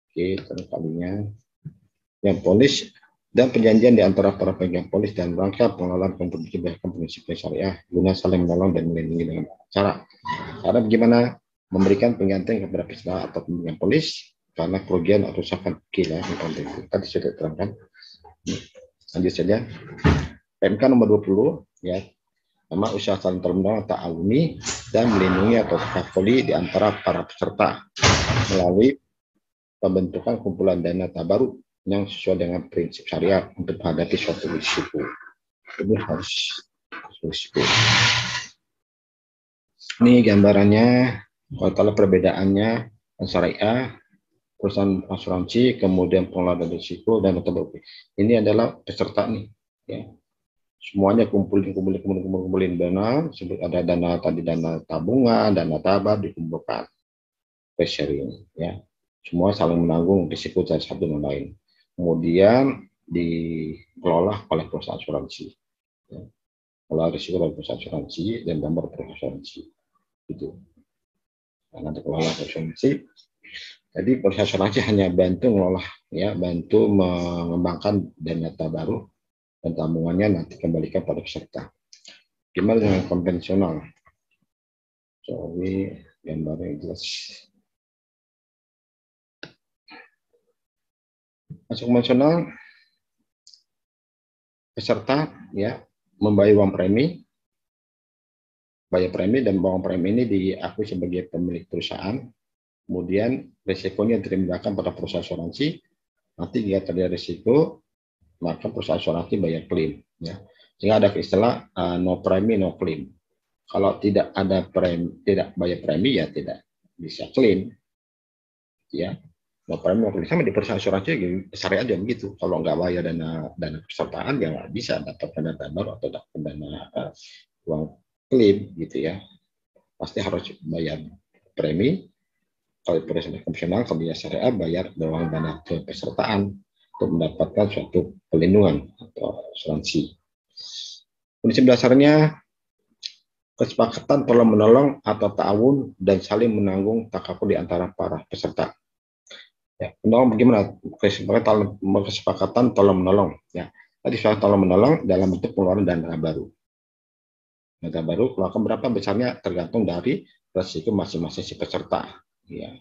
Speaker 1: Oke, terus kalinya yang polis dan perjanjian di antara para pemegang polis dan rangka pengelolaan kontribusi berdasarkan prinsip syariah guna saling menolong dan melindungi dengan cara bagaimana memberikan penggantian kepada peserta atau pemegang polis karena kerugian atau kerusakan gila yang penting. Tadi sudah terangkan. Lanjut saja. PMK nomor 20 ya. Nama usaha saling menolong ta'awuni dan melindungi atau takafuli di antara para peserta melalui pembentukan kumpulan dana tabaruk yang sesuai dengan prinsip syariah untuk menghadapi suatu risiko. Ini harus risiko. Ini gambarannya, kalau perbedaannya syariah, perusahaan asuransi, kemudian pengelolaan risiko dan tabaruk. Ini adalah peserta nih, ya. Semuanya kumpulin dana, sebut ada dana tadi, dana tabungan, dana tabar dikumpulkan, sharing, ya. Semua saling menanggung risiko dari satu dan lain. Kemudian dikelola oleh perusahaan asuransi. Ya. Kelola risiko oleh perusahaan asuransi dan gambar perusahaan asuransi. Itu. Nah, nanti kelola asuransi. Jadi perusahaan asuransi hanya bantu mengelola, ya, bantu mengembangkan dana tabaruk dan tabungannya nanti kembalikan pada peserta. Gimana dengan konvensional? Sorry, gambarnya jelas. Konvensional, peserta ya membayar uang premi, bayar premi, dan uang premi ini diakui sebagai pemilik perusahaan. Kemudian risikonya diterima pada perusahaan asuransi. Nanti jika terjadi risiko, maka perusahaan asuransi bayar klaim. Ya. Sehingga ada istilah no premi no claim. Kalau tidak ada premi, tidak bayar premi, ya tidak bisa klaim. Ya. No premi no claim, sama di perusahaan asuransi syariah aja begitu. Kalau nggak bayar dana pesertaan, ya nggak bisa dapat dana tambahan atau dapat dana uang klaim gitu ya. Pasti harus bayar premi. Kalau perusahaan konvensional, kalau dia syariah bayar uang dana kepesertaan untuk mendapatkan suatu pelindungan atau asuransi. Prinsip dasarnya kesepakatan tolong menolong atau ta'awun dan saling menanggung takaful di antara para peserta. Ya, menolong bagaimana? Kesepakatan tolong menolong. Ya, tadi soal tolong menolong dalam bentuk pengeluaran dana baru. Dana baru keluarkan berapa besarnya tergantung dari resiko masing-masing si peserta. Ya.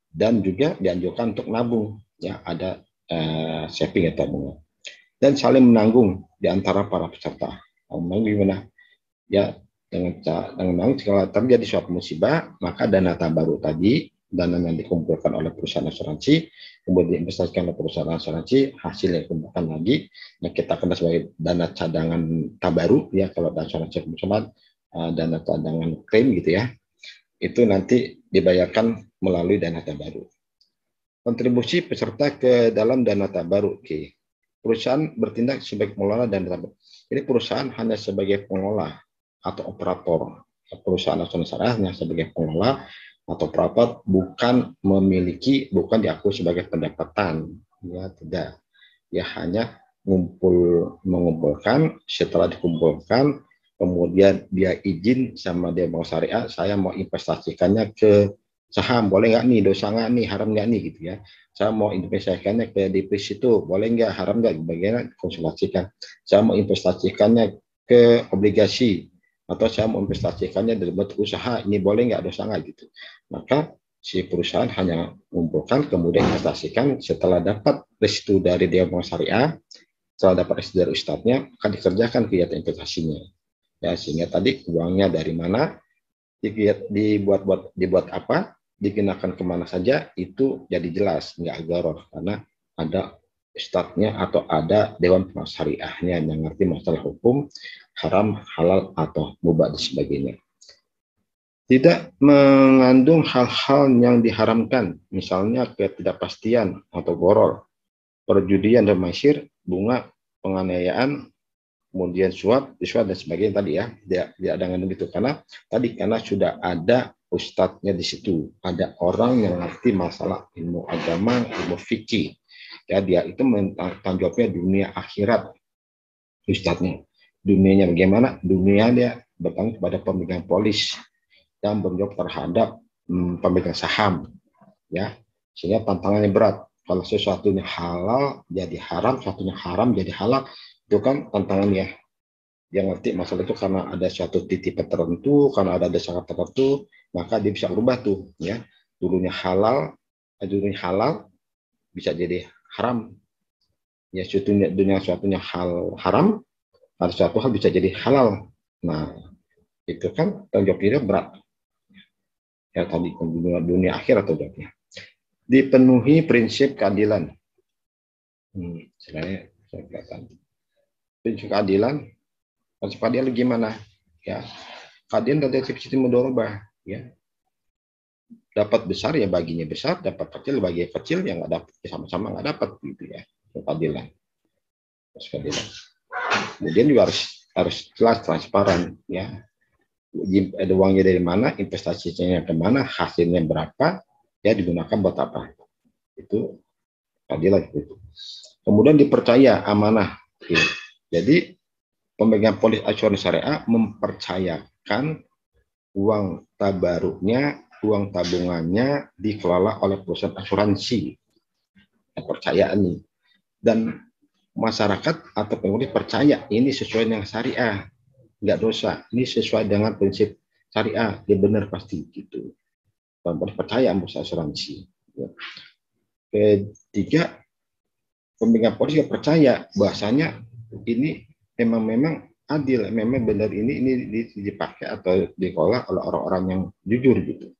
Speaker 1: Dan juga dianjurkan untuk nabung. Ya, ada saving atau tabungan. Dan saling menanggung di antara para peserta. Menanggung gimana? Ya, dengan jika terjadi suatu musibah, maka dana tabaruk tadi, dana yang dikumpulkan oleh perusahaan asuransi, kemudian diinvestasikan oleh perusahaan asuransi, hasilnya dikumpulkan lagi, yang kita kenal sebagai dana cadangan tabaruk, ya kalau asuransi konvensional, dana cadangan klaim gitu ya, itu nanti dibayarkan melalui dana tabaruk. Kontribusi peserta ke dalam dana tabaruk, oke. perusahaan bertindak sebagai pengelola dan jadi perusahaan hanya sebagai pengelola atau operator. Perusahaan asuransi syariah hanya sebagai pengelola atau operator, bukan memiliki, bukan diakui sebagai pendapatan. Ya, tidak. Ya hanya mengumpulkan, setelah dikumpulkan, kemudian dia izin sama dia mau syariah, saya mau investasikannya ke saham, boleh nggak nih, dosa nggak nih, haram nggak nih gitu ya. Saya mau investasikannya ke deposito, boleh nggak, haram nggak, bagaimana konsultasikan. Saya mau investasikannya ke obligasi, atau saya mau investasikannya dalam bentuk usaha, ini boleh nggak, dosa nggak gitu. Maka si perusahaan hanya mengumpulkan, kemudian investasikan, setelah dapat restu dari Dewan Syariah, setelah dapat restu dari ustadznya, akan dikerjakan kegiatan investasinya. Ya, sehingga tadi uangnya dari mana, dibuat apa, digunakan kemana saja, itu jadi jelas, nggak agoror, karena ada ustadznya atau ada Dewan Pengawas Syariahnya yang ngerti masalah hukum, haram, halal, atau mubah, dan sebagainya. Tidak mengandung hal-hal yang diharamkan, misalnya ketidakpastian atau goror, perjudian dan maisir, bunga, penganiayaan, kemudian suap, risuah, dan sebagainya tadi ya. Tidak ada ngandung itu, karena sudah ada ustadznya di situ, ada orang yang ngerti masalah ilmu agama, ilmu fikih. Ya, dia itu tanggung jawabnya dunia akhirat, ustadznya. Dunianya bagaimana? Dunia dia bertanggung kepada pemegang polis yang berjawab terhadap pemegang saham, ya, sehingga tantangannya berat. Kalau sesuatunya halal jadi haram, sesuatunya haram jadi halal, itu kan tantangannya. Dia ngerti masalah itu karena ada suatu titik tertentu, karena ada dasar tertentu, maka dia bisa berubah tuh, ya. Dulunya halal bisa jadi haram. Ya, suatunya hal haram, ada suatu hal bisa jadi halal. Nah, itu kan tanggung jawab dia berat. Ya tadi dunia akhir atau jawabnya. Dipenuhi prinsip keadilan. Saya kelihatan. Prinsip keadilan, prinsip keadilan gimana? Ya, keadilan dari sistem mudharabah, ya. Dapat besar ya baginya besar, dapat kecil bagi kecil, yang nggak dapat sama-sama nggak dapat gitu ya. Keadilan. Keadilan. Kemudian juga harus jelas, transparan, ya. Ada uangnya dari mana, investasinya kemana, hasilnya berapa, ya digunakan buat apa. Itu keadilan itu. Kemudian dipercaya amanah. Jadi pemegang polis asuransi syariah mempercayakan uang tabaruknya, uang tabungannya dikelola oleh perusahaan asuransi. Kepercayaan nih. Dan masyarakat atau pengurus percaya ini sesuai dengan syariah, nggak dosa, ini sesuai dengan prinsip syariah, dia benar pasti gitu. Pemerintah percaya sama asuransi. Ketiga, pemegang polis juga percaya bahwasanya ini memang adil, memang benar, ini dipakai atau dikelola oleh orang-orang yang jujur gitu,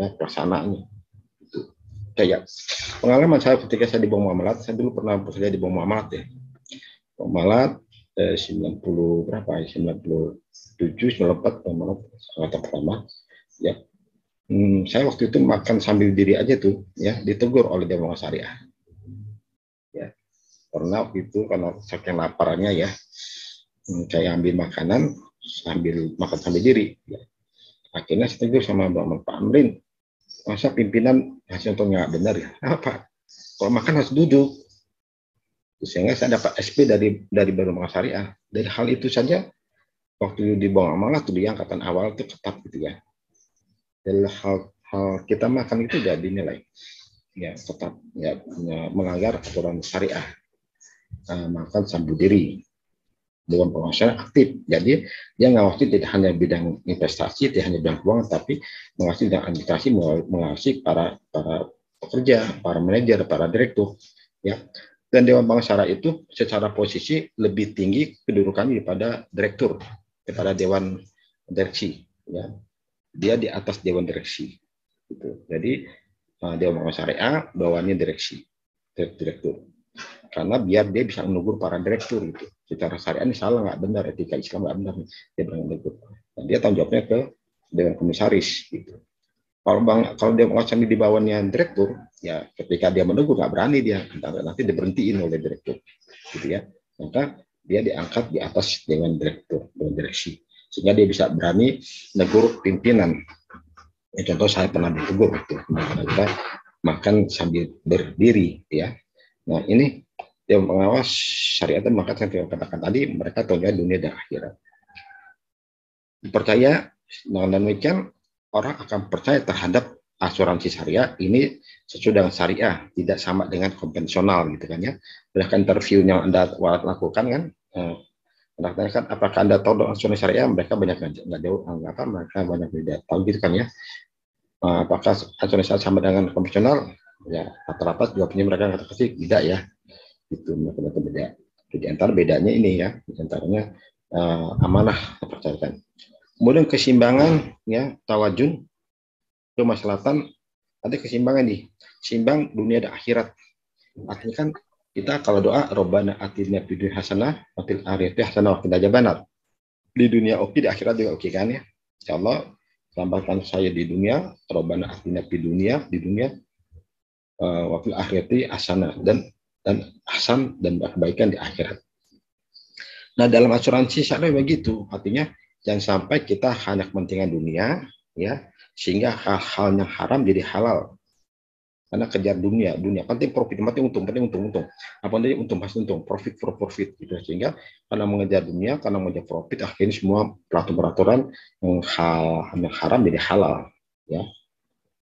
Speaker 1: ya pelaksanaannya. Gitu. Kayak pengalaman saya ketika saya di Bank Muamalat, saya dulu pernah bekerja di Bank Muamalat ya. Bank Muamalat 90 berapa ya, 97, 94 Bank Muamalat angkatan pertama ya. Saya waktu itu makan sambil diri aja tuh ya, ditegur oleh Dewan Syariah. Ya. Karena waktu itu karena saking laparnya ya, saya ambil makanan sambil makan sambil diri. Ya. Akhirnya saya tegur sama Pak Amrin, masa pimpinan hasil itu nggak benar ya? Apa? Kalau makan harus duduk. Sehingga saya dapat SP dari Baru Syariah. Dari hal itu saja, waktu di Bank Muamalat tuh di angkatan awal itu ketat gitu ya. Dari hal kita makan itu jadi dinilai ya ketat, ya melanggar aturan syariah. Makan sambil diri. Dewan Pengawas aktif. Jadi dia ngawasi tidak hanya bidang investasi, tidak hanya bidang keuangan, tapi mengawasi bidang administrasi, mengawasi para pekerja, para manajer, para direktur. Ya. Dan Dewan Pengawas Syariah itu secara posisi lebih tinggi kedudukannya daripada direktur, daripada Dewan Direksi. Ya. Dia di atas Dewan Direksi. Gitu. Jadi Dewan Pengawas Syariah bawaannya direktur. Karena biar dia bisa menegur para direktur gitu. Secara syariah ini salah, nggak benar, etika Islam nggak benar, dia bilang direktur. Dan dia tanggung jawabnya ke Dewan Komisaris gitu. Kalau dia melaksanakan di bawahnya direktur, ya ketika dia menegur nggak berani dia, nanti diberhentiin oleh direktur, gitu ya. Maka dia diangkat di atas dewan direktur, dewan direksi, sehingga dia bisa berani negur pimpinan. Ya, contoh saya pernah ditegur waktu kita makan sambil berdiri, ya. Nah ini yang pengawas syariat dan maka saya katakan tadi mereka tahu dunia dan akhirat. Percaya dengan demikian orang akan percaya terhadap asuransi syariah ini sesuai dengan syariah, tidak sama dengan konvensional gitu kan ya. Berdasarkan interview yang Anda lakukan kan, Anda tanyakan apakah Anda tahu asuransi syariah, mereka banyak nggak jauh, apa mereka banyak tidak tahu gitu kan ya. Apakah asuransi syariah sama dengan konvensional? Ya rata-rata jawabnya mereka kata sih tidak ya, itu mereka beda. Jadi antara bedanya ini ya, antaranya amanah kepercayaan. Kemudian keseimbangan ya tawajun kemaslahatan, ada keseimbangan nih, seimbang dunia dan akhirat. Artinya kan kita kalau doa Robbana atina fid dunya hasanah wa fil akhirati hasanah wa qina adzabannar. Di dunia oke, di akhirat juga oke kan ya. Insyaallah selamatkan saya di dunia, Robbana atina fid dunya di dunia wa fil akhirati hasanah dan hasan dan kebaikan di akhirat. Nah, dalam asuransi syariah begitu, artinya jangan sampai kita hanya kepentingan dunia, ya, sehingga hal-hal yang haram jadi halal. Karena kejar dunia, penting profit, penting untung. Apa nanti untung pasti untung, profit for profit gitu. Sehingga karena mengejar dunia, karena mengejar profit, akhirnya semua peraturan yang haram jadi halal, ya,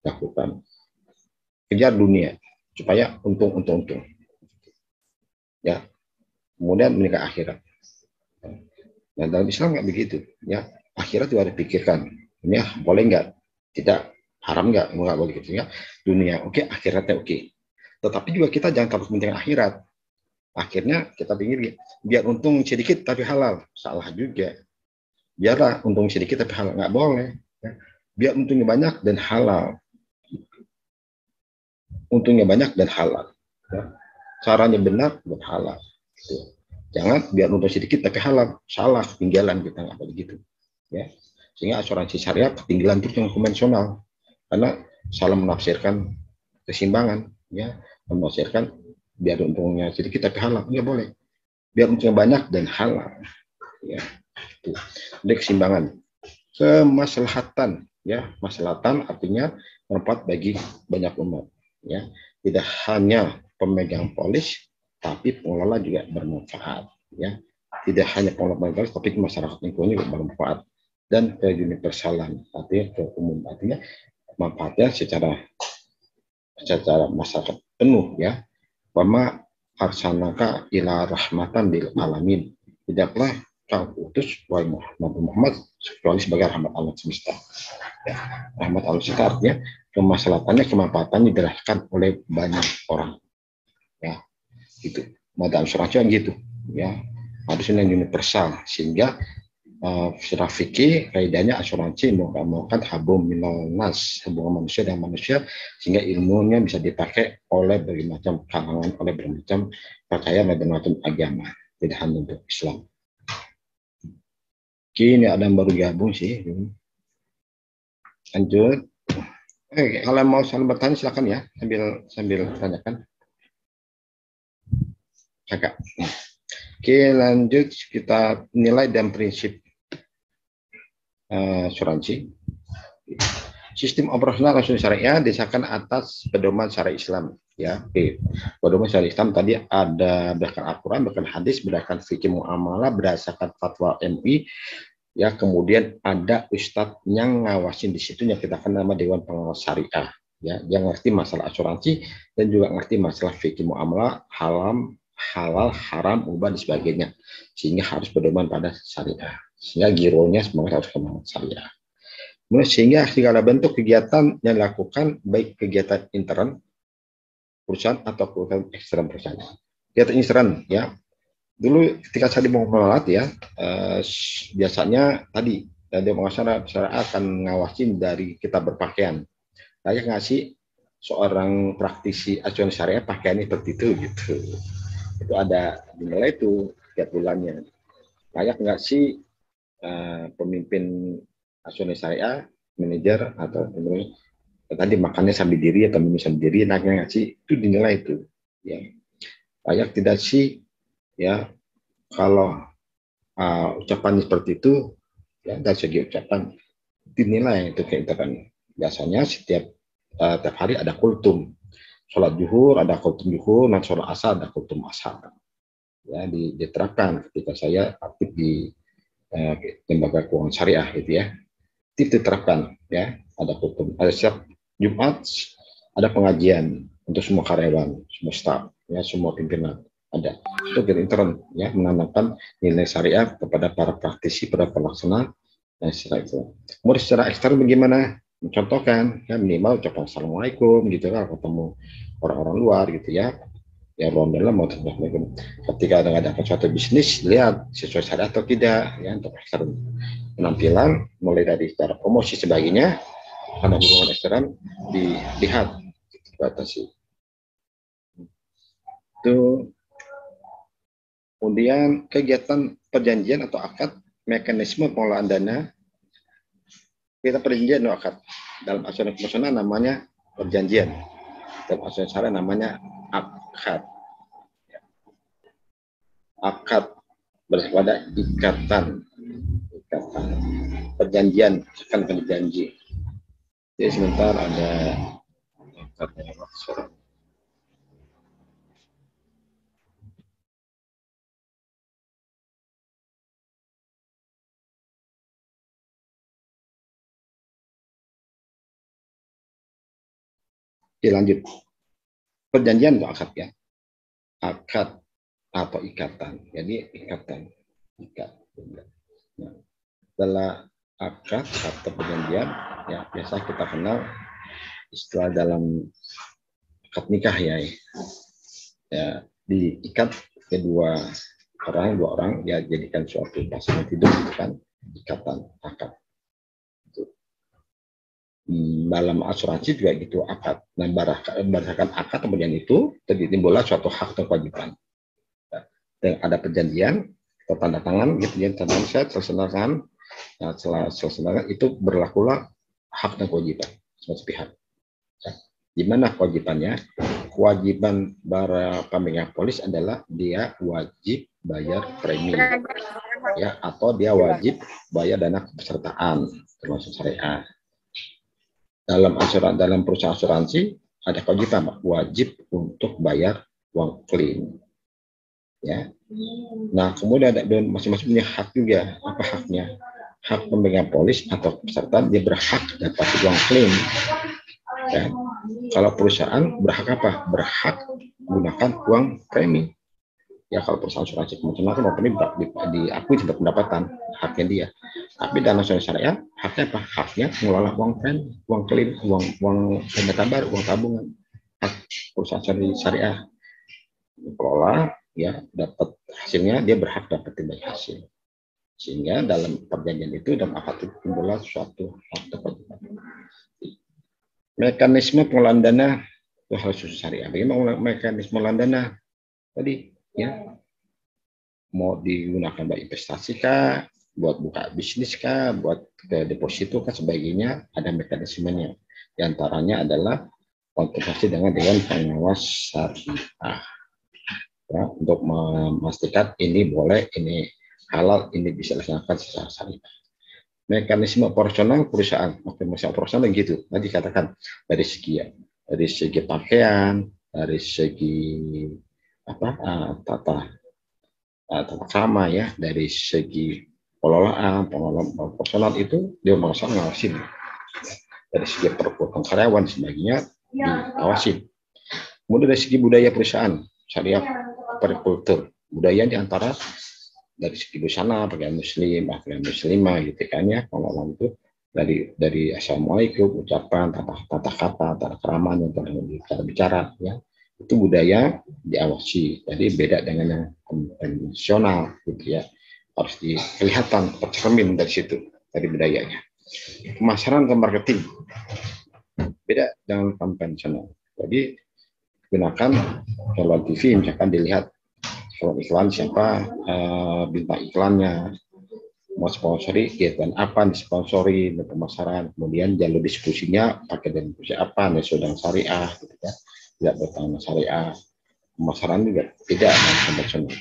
Speaker 1: lakukan. Kejar dunia supaya untung. Ya, kemudian menikah akhirat. Nah, dalam Islam nggak begitu, ya. Akhirat juga dipikirkan. Ini boleh nggak? Tidak, haram nggak boleh gitu ya. Dunia oke, akhiratnya oke. Tetapi juga kita jangan terlalu penting akhirat. Akhirnya kita pikir biar untung sedikit tapi halal, salah juga. Biarlah untung sedikit tapi halal, nggak boleh. Ya. Biar untungnya banyak dan halal. Untungnya banyak dan halal. Ya. Caranya benar dan halal. Gitu. Jangan biar untung sedikit tapi halal, salah, ketinggalan kita nggak begitu. Ya, sehingga asuransi syariah ketinggalan terus yang konvensional karena salah menafsirkan keseimbangan, ya, menafsirkan biar untungnya sedikit tapi halal, nggak boleh, biar untungnya banyak dan halal, ya. Itu jadi keseimbangan. Kemaslahatan, ya, maslahatan artinya manfaat bagi banyak umat, ya, tidak hanya pemegang polis tapi pengelola juga bermanfaat, ya, tidak hanya pengelola polis tapi masyarakat lingkungan juga bermanfaat dan ke universalan, artinya ke umum, artinya manfaatnya secara masyarakat penuh, ya. Wama arsalnaka ila rahmatan lil alamin, tidaklah kau utus wahai Muhammad kecuali sebagai rahmat Allah semesta, ya. Rahmat Allah semesta artinya kemaslahatannya, kemanfaatannya dirasakan oleh banyak orang, ya, gitu. Mada asuransi yang gitu, ya, harusnya yang universal sehingga secara fikih kaidahnya asuransi menggambarkan habum minal nas, hubungan manusia dan manusia, sehingga ilmunya bisa dipakai oleh berbagai macam kalangan, oleh berbagai macam percaya dan macam agama, tidak hanya untuk Islam. Kini ada yang baru gabung sih. Lanjut. Kalau mau saling bertanya silakan ya, sambil tanyakan. Kakak. Oke, lanjut kita nilai dan prinsip asuransi. Sistem operasional asuransi syariah disahkan atas pedoman syariah Islam, ya. Oke. Pedoman syariah Islam tadi ada berdasarkan Al-Quran, berdasarkan hadis, berdasarkan fikih muamalah, berdasarkan fatwa MUI, ya. Kemudian ada ustadz yang ngawasin di situ yang kita kenal nama Dewan Pengawas Syariah, ya, yang ngerti masalah asuransi dan juga ngerti masalah fikih muamalah, halal, haram, ubah dan sebagainya, sehingga harus pedoman pada syariah, sehingga gironya semuanya harus kenal syariah. Sehingga segala bentuk kegiatan yang dilakukan, baik kegiatan intern perusahaan atau kegiatan eksternal perusahaan. Kegiatan intern, ya. Dulu ketika saya di Muhammad, ya, biasanya tadi dia mengasah saya akan ngawasin dari kita berpakaian. Saya ngasih seorang praktisi asuransi syariah pakaiannya seperti itu gitu. Itu ada nilai itu tiap bulannya. Layak nggak sih pemimpin asuransi syariah, manajer atau tadi makannya sambil diri atau minum sambil diri, enaknya nggak sih, itu dinilai itu ya, layak tidak sih ya kalau ucapan seperti itu ya, dari segi ucapan dinilai itu kayak kan. Biasanya setiap tiap hari ada kultum, sholat zuhur ada kultum zuhur, dan sholat asar ada kultum asar ya, diterapkan ketika saya aktif di lembaga keuangan syariah gitu ya, itu diterapkan ya, ada kultum, ada setiap Jumat ada pengajian untuk semua karyawan, semua staf ya, semua pimpinan ada, itu intern ya, menanamkan nilai syariah kepada para praktisi, para pelaksana. Nah, setelah itu, kemudian secara eksternal bagaimana? Mencontohkan, ya minimal ucapan assalamualaikum gitu kan, ketemu orang-orang luar gitu ya. Ya orang dalam mau assalamualaikum. Ketika ada suatu bisnis, lihat sesuai syariat atau tidak ya, untuk eksternal. Penampilan mulai dari cara promosi sebagainya, karena hubungan eksternal dilihat, dibatasi. Itu kemudian kegiatan perjanjian atau akad, mekanisme pengelolaan dana. Kita perjanjian atau akad, dalam asuransi profesional namanya perjanjian, dalam asuransi syariah namanya akad. Akad bersifat ikatan, perjanjian akan berjanji. Jadi sebentar ada akadnya maksud. Lanjut. Perjanjian atau akad ya. Akad atau ikatan. Jadi ikatan. Ikat. Nah, setelah akad atau perjanjian, ya biasa kita kenal istilah dalam akad nikah ya. Ya, diikat kedua dua orang ya, jadikan suatu pasangan hidup gitu kan, ikatan akad. Dalam asuransi juga gitu akad. Nah, berdasarkan akad kemudian itu timbullah suatu hak dan kewajiban. Dan ada perjanjian, tanda tangan gitu ya, tanda tangan selesaikan. Nah, setelah selesai itu berlakulah hak dan kewajiban semua pihak. Ya. Gimana kewajibannya? Kewajiban para pemegang polis adalah dia wajib bayar premi ya, atau dia wajib bayar dana kepesertaan termasuk syariah. Dalam perusahaan asuransi ada kewajiban wajib untuk bayar uang klaim ya. Nah, kemudian ada masing-masing punya hak juga. Apa haknya? Hak pemegang polis atau peserta dia berhak dapat uang klaim ya. Kalau perusahaan berhak apa? Berhak menggunakan uang premi ya. Kalau perusahaan asuransi konvensional kan premi diakui sebagai pendapatan, haknya dia. Tapi dalam asuransi syariah haknya apa? Haknya mengelola uang premi, uang klaim, uang dana tambahan, uang tabungan. Hak perusahaan syariah mengelola ya, dapat hasilnya dia berhak dapat banyak hasil. Sehingga dalam perjanjian itu dan akad itu timbullah suatu hak kewajiban. Mekanisme pengelolaan dana itu harus syariah. Bagaimana mekanisme pengelolaan dana? Tadi ya, mau digunakan buat investasi kah, buat buka bisnis kah, buat ke deposito kah, sebagainya, ada mekanismenya. Di antaranya adalah konsultasi dengan Dewan Pengawas Syariah ya, untuk memastikan ini boleh, ini halal, ini bisa dilaksanakan secara syariah. Mekanisme operasional perusahaan, mekanisme operasional gitu. Tadi katakan dari segi pakaian, dari segi tata krama ya, dari segi pengelolaan operasional itu dia ngawasin. Dari segi perbuatan karyawan sebagainya diawasin. Kemudian dari segi budaya perusahaan, syariah perkultur, budaya diantara dari segi busana, pakaian muslim, pakaian muslimah gitu kan ya, pengelolaan itu dari assalamualaikum, ucapan, tata kata, tata krama, cara bicara ya, itu budaya diawasi. Jadi beda dengan yang konvensional gitu ya, harus kelihatan tercermin dari situ, dari budayanya. Pemasaran dan marketing beda dengan konvensional. Jadi gunakan kalau TV misalkan dilihat kalau iklan siapa bintang iklannya, mau sponsori kegiatan apa disponsori dan pemasaran, kemudian jalur diskusinya pakai dan diskusi apa, sedang syariah gitu ya, tidak bertanggung syariah, pemasaran juga tidak konvensional,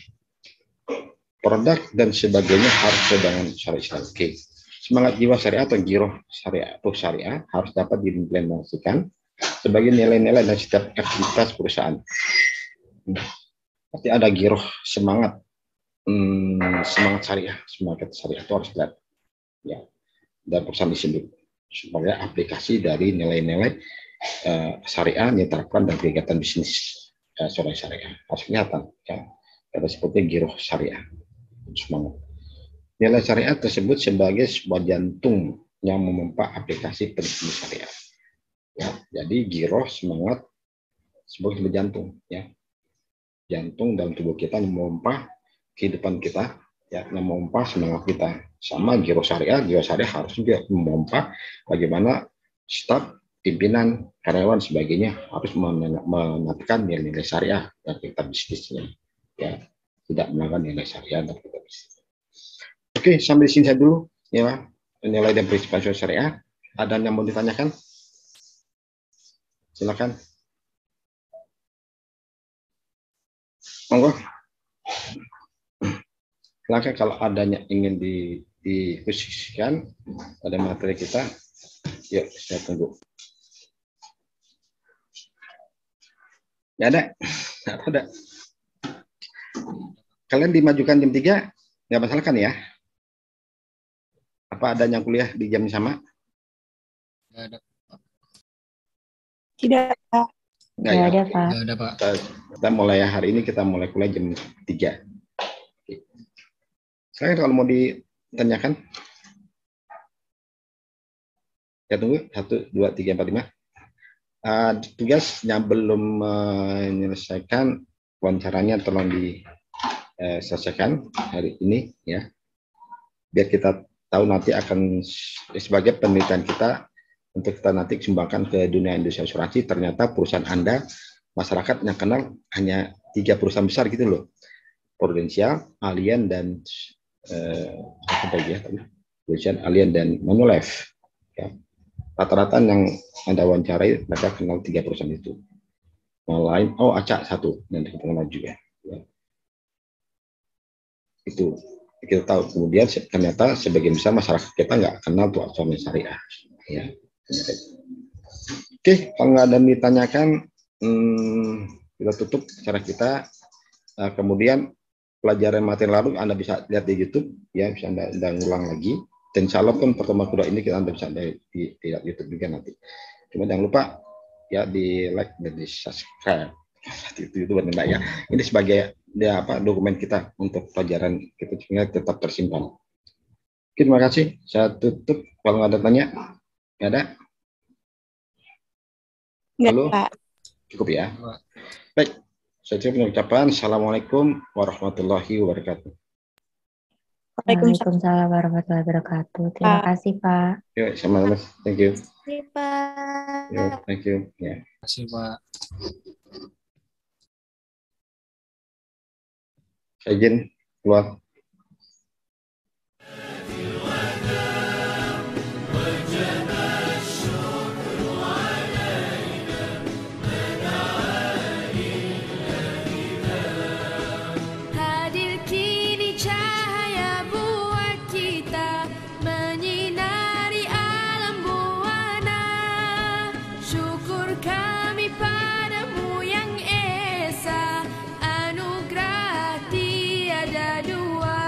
Speaker 1: produk dan sebagainya harus dengan syariah. Oke. Semangat jiwa syariah atau giroh syariah atau syariah harus dapat diimplementasikan sebagai nilai-nilai dan setiap aktivitas perusahaan. Pasti ada giroh semangat syariah, semangat syariah itu harus lihat ya, dan perusahaan disebut sebagai aplikasi dari nilai-nilai syariah yang diterapkan dalam kegiatan bisnis syariah harus kelihatan ya. Ada sebutnya giroh syariah, semangat. Nilai syariah tersebut sebagai sebuah jantung yang memompa aplikasi prinsip syariah ya. Jadi giroh semangat sebagai jantung ya, jantung dalam tubuh kita yang memompa kehidupan kita ya, memompa semangat kita. Sama giroh syariah harus juga memompa bagaimana staf, pimpinan, karyawan sebagainya harus menetapkan nilai-nilai syariah dan kita bisnisnya ya, tidak melanggar nilai syariah dan kita bisnis. Oke, sampai di sini saya dulu ya, nilai dan prinsip syariah. Ada yang mau ditanyakan? Silakan. Monggo. Silakan kalau adanya ingin dikhususkan pada materi kita, yuk saya tunggu. Ya ada? Ada. Kalian dimajukan jam 3, nggak masalah kan ya? Apa ada yang kuliah di jam sama?
Speaker 2: Nggak ada, Pak.
Speaker 3: Tidak, Pak.
Speaker 1: Nggak ya?
Speaker 3: Ada, Pak.
Speaker 2: Nggak ada, Pak.
Speaker 1: Kita mulai hari ini, kita mulai kuliah jam 3. Sekarang kalau mau ditanyakan, ya tunggu 1, 2, 3, 4, 5. Tugas yang belum menyelesaikan wawancaranya tolong diselesaikan hari ini ya, biar kita tahu nanti akan sebagai penelitian kita untuk kita nanti sumbangkan ke dunia industri asuransi. Ternyata perusahaan Anda, masyarakat yang kenal hanya 3 perusahaan besar gitu loh, Prudential, Allianz dan perusahaan Allianz dan Manulife ya. Rata-rata yang Anda wawancarai mereka kenal 3 perusahaan itu. Yang lain, Acak 1 yang dikenal juga ya. Itu kita tahu. Kemudian ternyata sebagian besar masyarakat kita nggak kenal tuh asuransi syariah ya. Oke, kalau nggak ada yang ditanyakan, kita tutup acara kita. Kemudian pelajaran materi lalu Anda bisa lihat di YouTube ya, bisa Anda ulang lagi. Dan insya Allah pun pertemuan kedua ini kita Anda bisa di YouTube juga nanti. Cuma jangan lupa ya di like dan di subscribe. Itu benar ya. Ini sebagai dokumen kita untuk pelajaran kita sehingga tetap tersimpan. Oke, terima kasih. Saya tutup. Kalau nggak ada tanya, nggak ada. Halo,
Speaker 3: Pak.
Speaker 1: cukup ya. Baik, saya cukup mengucapkan Assalamualaikum warahmatullahi wabarakatuh.
Speaker 3: Waalaikumsalam warahmatullahi wabarakatuh. Terima kasih, Pak.
Speaker 1: Yuk, sama-sama. Thank you.
Speaker 3: Terima kasih, Pak.
Speaker 1: Yuk, thank you. Ya.
Speaker 2: Terima kasih, Pak.
Speaker 1: Saya izin keluar.
Speaker 4: Hadir kini cahaya buat kita menyinari alam buana. Syukur kami padamu yang esa, anugerah tiada dua.